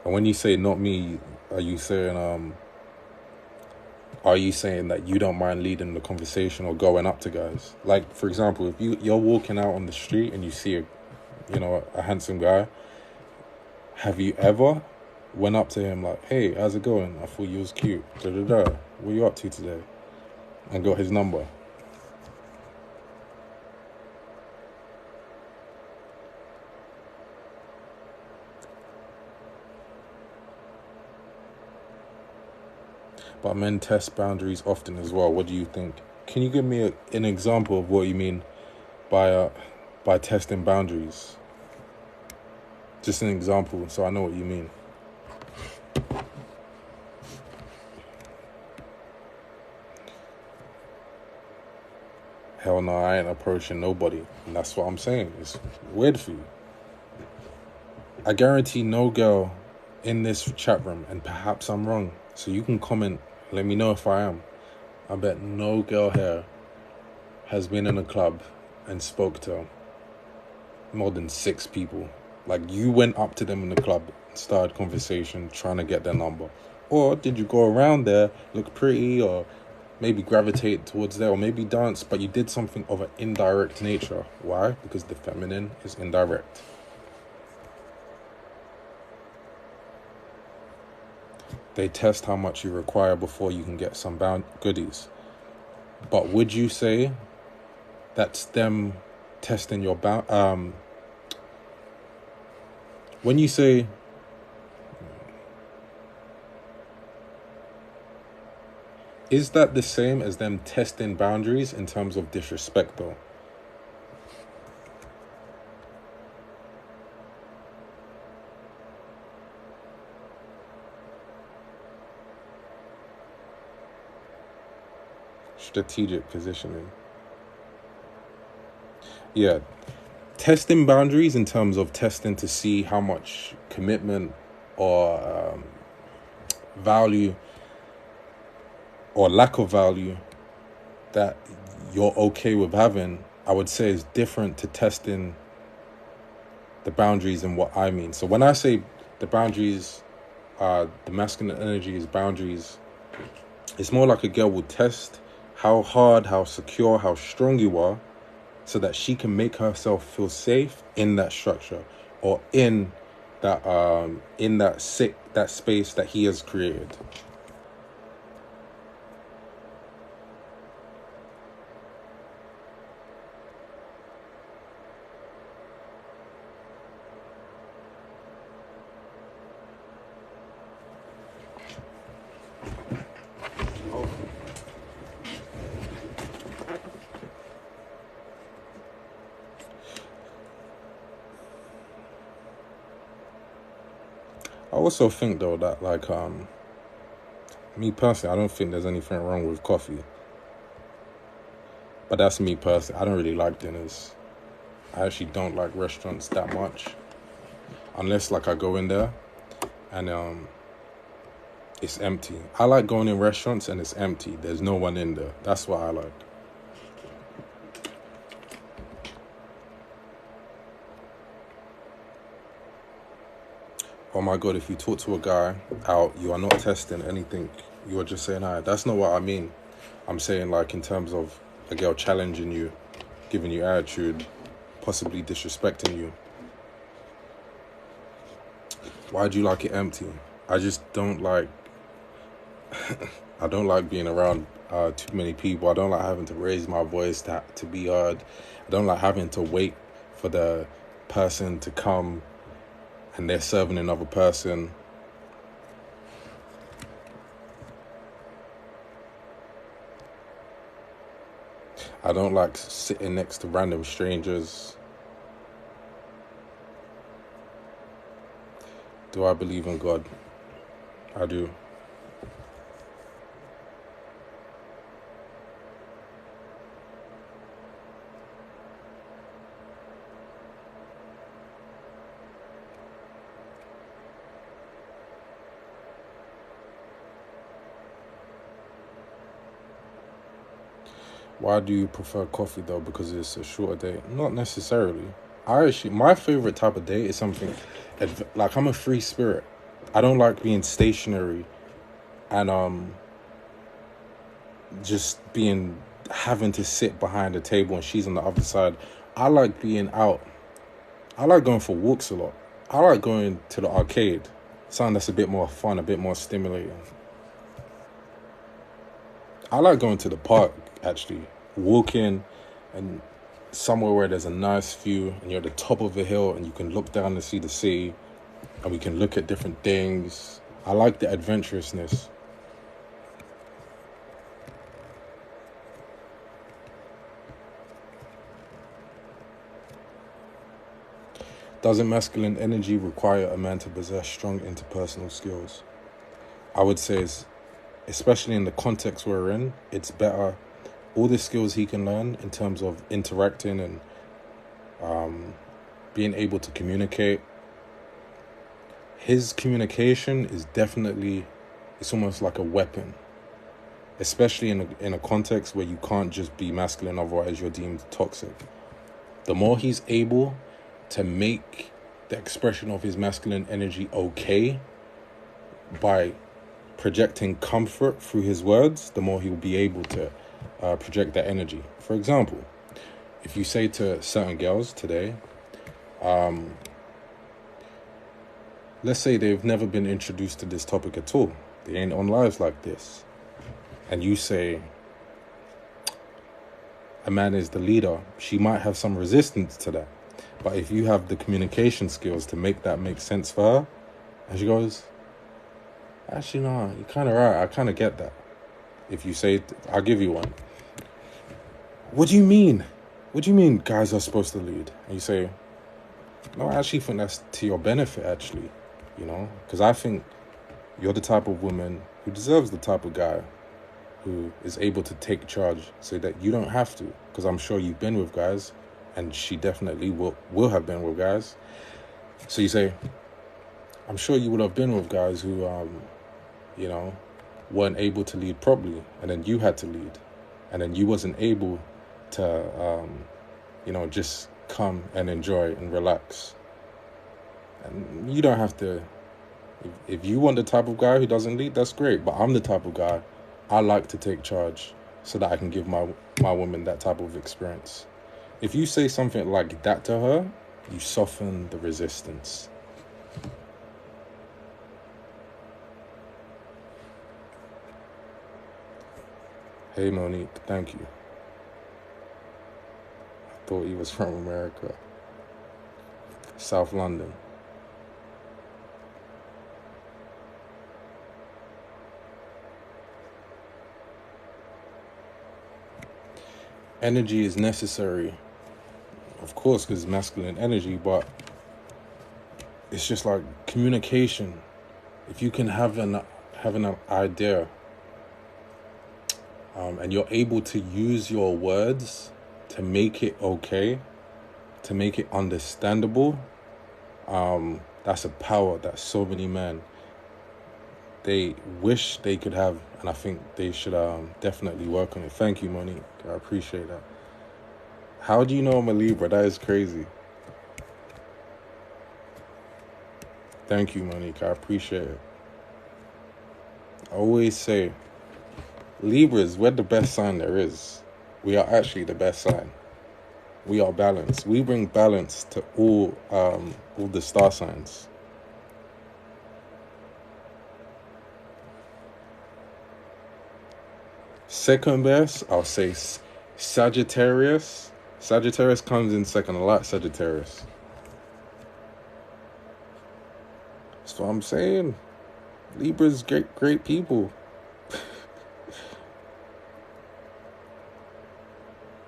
S1: And when you say not me, are you saying that you don't mind leading the conversation or going up to guys? Like, for example, if you're walking out on the street and you see a handsome guy, have you ever went up to him like, hey, how's it going? I thought you was cute. What are you up to today? And got his number. But men test boundaries often as well. What do you think? Can you give me an example of what you mean by testing boundaries? Just an example so I know what you mean. Hell no, I ain't approaching nobody. And that's what I'm saying. It's weird for you. I guarantee no girl in this chat room, and perhaps I'm wrong, so you can comment, let me know if I am. I bet no girl here has been in a club and spoke to more than 6 people. Like, you went up to them in the club, started conversation, trying to get their number. Or did you go around there, look pretty, or maybe gravitate towards there, or maybe dance, but you did something of an indirect nature. Why? Because the feminine is indirect. They test how much you require before you can get some goodies. But would you say that's them testing your when you say, is that the same as them testing boundaries in terms of disrespect though? Strategic positioning. Yeah. Testing boundaries in terms of testing to see how much commitment or value or lack of value that you're okay with having, I would say is different to testing the boundaries and what I mean. So when I say the boundaries, the masculine energy is boundaries, it's more like a girl will test how hard, how secure, how strong you are, so that she can make herself feel safe in that structure or in that space that he has created. I also think though that me personally, I don't think there's anything wrong with coffee. But that's me personally. I don't really like dinners. I actually don't like restaurants that much. Unless I go in there and it's empty. I like going in restaurants and it's empty. There's no one in there. That's what I like. Oh my God, if you talk to a guy out, you are not testing anything. You are just saying hi. That's not what I mean. I'm saying in terms of a girl challenging you, giving you attitude, possibly disrespecting you. Why do you like it empty? I just don't like I don't like being around too many people. I don't like having to raise my voice to be heard. I don't like having to wait for the person to come and they're serving another person. I don't like sitting next to random strangers. Do I believe in God? I do. Why do you prefer coffee though? Because it's a shorter day? Not necessarily. My favorite type of day is something like I'm a free spirit. I don't like being stationary and just having to sit behind a table and she's on the other side. I like being out. I like going for walks a lot. I like going to the arcade. Something that's a bit more fun, a bit more stimulating. I like going to the park, actually. Walking and somewhere where there's a nice view and you're at the top of a hill and you can look down and see the sea and we can look at different things. I like the adventurousness. Doesn't masculine energy require a man to possess strong interpersonal skills? I would say, especially in the context we're in, it's better. All the skills he can learn in terms of interacting and being able to communicate. His communication is definitely, it's almost like a weapon. Especially in a context where you can't just be masculine, otherwise you're deemed toxic. The more he's able to make the expression of his masculine energy okay by projecting comfort through his words, the more he'll be able to project that energy. For example, if you say to certain girls today, let's say they've never been introduced to this topic at all, they ain't on lives like this, and you say a man is the leader, she might have some resistance to that. But if you have the communication skills to make that make sense for her, and she goes, actually, no, you're kind of right, I kind of get that. If you say, I'll give you one. What do you mean? What do you mean guys are supposed to lead? And you say, no, I actually think that's to your benefit, actually. You know, because I think you're the type of woman who deserves the type of guy who is able to take charge so that you don't have to. Because I'm sure you've been with guys, and she definitely will have been with guys. So you say, I'm sure you would have been with guys who, weren't able to lead properly, and then you had to lead, and then you wasn't able to, just come and enjoy and relax. And you don't have to. If you want the type of guy who doesn't lead, that's great. But I'm the type of guy, I like to take charge so that I can give my woman that type of experience. If you say something like that to her, you soften the resistance. Hey Monique, thank you. I thought he was from America. South London. Energy is necessary, of course, because it's masculine energy, but it's just like communication. If you can have an idea and you're able to use your words to make it okay, to make it understandable, that's a power that so many men, they wish they could have, and I think they should definitely work on it. Thank you, Monique. I appreciate that. How do you know I'm a Libra? That is crazy. Thank you, Monique. I appreciate it. I always say, Libras, we're the best sign there is. We are actually the best sign. We are balanced. We bring balance to all the star signs. Second best, I'll say Sagittarius. Sagittarius comes in second. I like Sagittarius. That's what I'm saying. Libra's great people.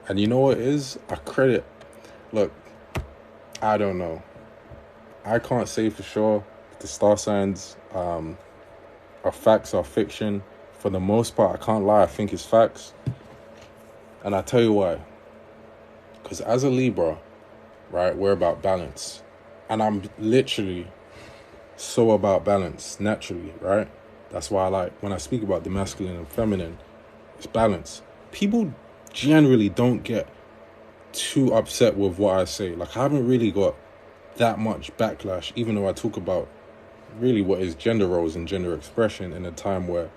S1: And you know what it is? I credit. Look, I don't know. I can't say for sure if the star signs are facts or fiction. For the most part, I can't lie. I think it's facts. And I'll tell you why. Because as a Libra, right, we're about balance. And I'm literally so about balance naturally, right? That's why I like, when I speak about the masculine and feminine, it's balance. People generally don't get too upset with what I say. Like, I haven't really got that much backlash, even though I talk about really what is gender roles and gender expression in a time where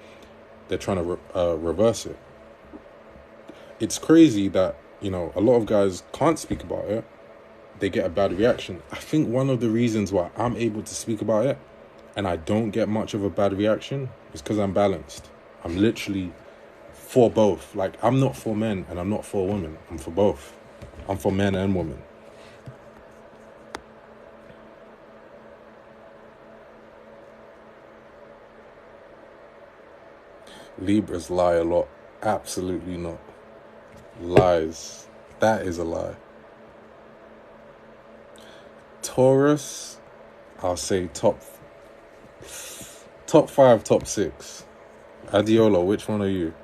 S1: they're trying to reverse it. It's crazy that, you know, a lot of guys can't speak about it. They get a bad reaction. I think one of the reasons why I'm able to speak about it and I don't get much of a bad reaction is because I'm balanced. I'm literally for both. Like, I'm not for men and I'm not for women. I'm for both. I'm for men and women. Libras lie a lot. Absolutely not. Lies. That is a lie. Taurus, I'll say top 5, top 6. Adiola, which one are you?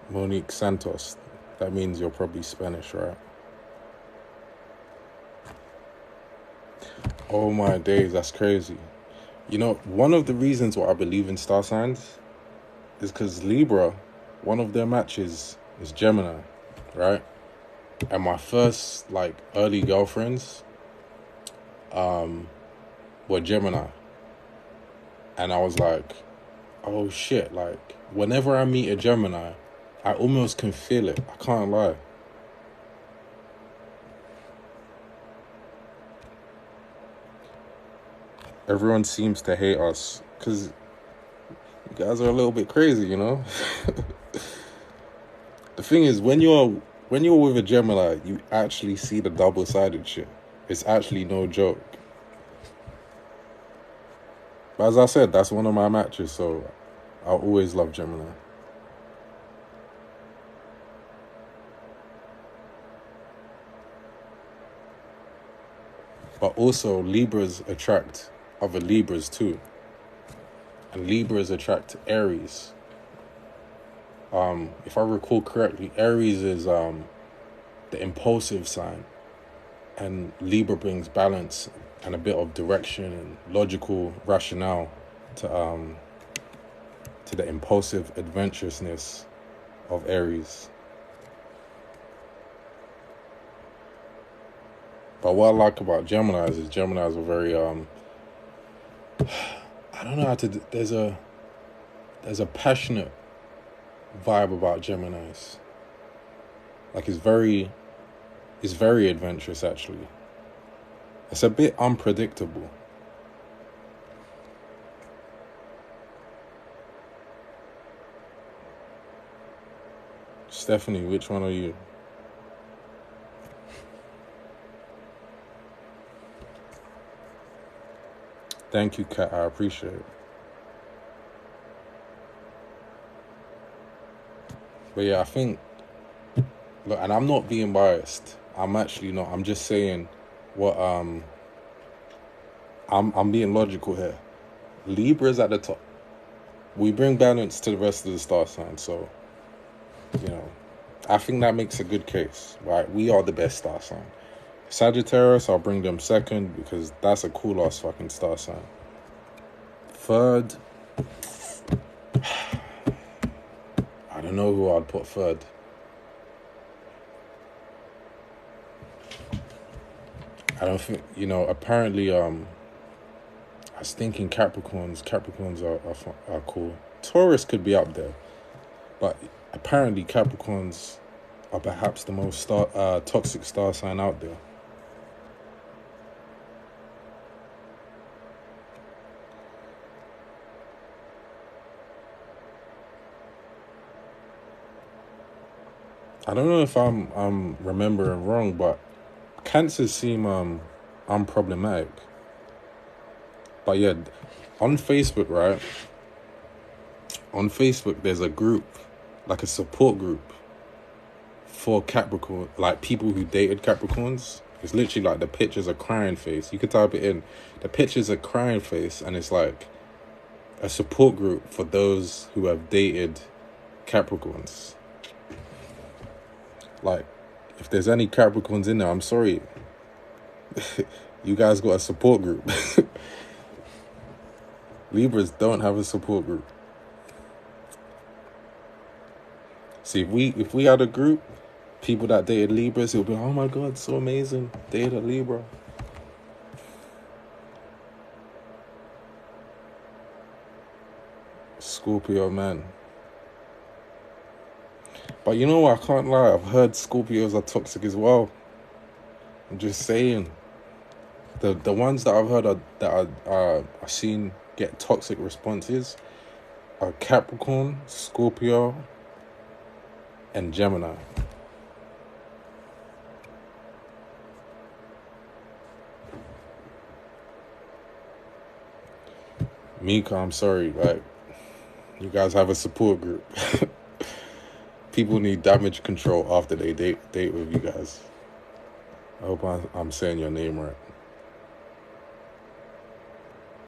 S1: Monique Santos. That means you're probably Spanish, right? Oh my days, that's crazy. You know, one of the reasons why I believe in star signs is because Libra, one of their matches is Gemini, right? And my first, like, early girlfriends were Gemini. And I was like, oh shit, like, whenever I meet a Gemini, I almost can feel it. I can't lie. Everyone seems to hate us because you guys are a little bit crazy, you know? The thing is, when you're with a Gemini, you actually see the double-sided shit. It's actually no joke. But as I said, that's one of my matches, so I'll always love Gemini. But also, Libras attract other Libras too. And Libras attract Aries. If I recall correctly, Aries is the impulsive sign. And Libra brings balance and a bit of direction and logical rationale to the impulsive adventurousness of Aries. But what I like about Geminis is Geminis are very I don't know how to. There's a passionate vibe about Geminis. Like, it's very adventurous actually. It's a bit unpredictable. Stephanie, which one are you? Thank you, Kat. I appreciate it. But yeah, I think, look, and I'm not being biased. I'm actually not. I'm just saying what I'm being logical here. Libra's at the top. We bring balance to the rest of the star signs, so you know, I think that makes a good case, right? We are the best star sign. Sagittarius, I'll bring them second because that's a cool ass fucking star sign. Third, I don't know who I'd put third. I don't think, you know, apparently, I was thinking Capricorns. Capricorns are cool. Taurus could be up there, but apparently Capricorns are perhaps the most toxic star sign out there. I don't know if I'm remembering wrong, but Cancers seem unproblematic. But yeah, on Facebook, right? On Facebook, there's a group, like a support group for Capricorn, like people who dated Capricorns. It's literally like the picture's a crying face. You could type it in. The picture's a crying face, and it's like a support group for those who have dated Capricorns. Like, if there's any Capricorns in there, I'm sorry. You guys got a support group. Libras don't have a support group. See, if we had a group, people that dated Libras, it would be, oh my God, so amazing. Dated a Libra. Scorpio, man. But you know what? I can't lie. I've heard Scorpios are toxic as well. I'm just saying. The ones that I've heard I've seen get toxic responses are Capricorn, Scorpio, and Gemini. Mika, I'm sorry. Like, you guys have a support group. People need damage control after they date with you guys. I hope I'm saying your name right.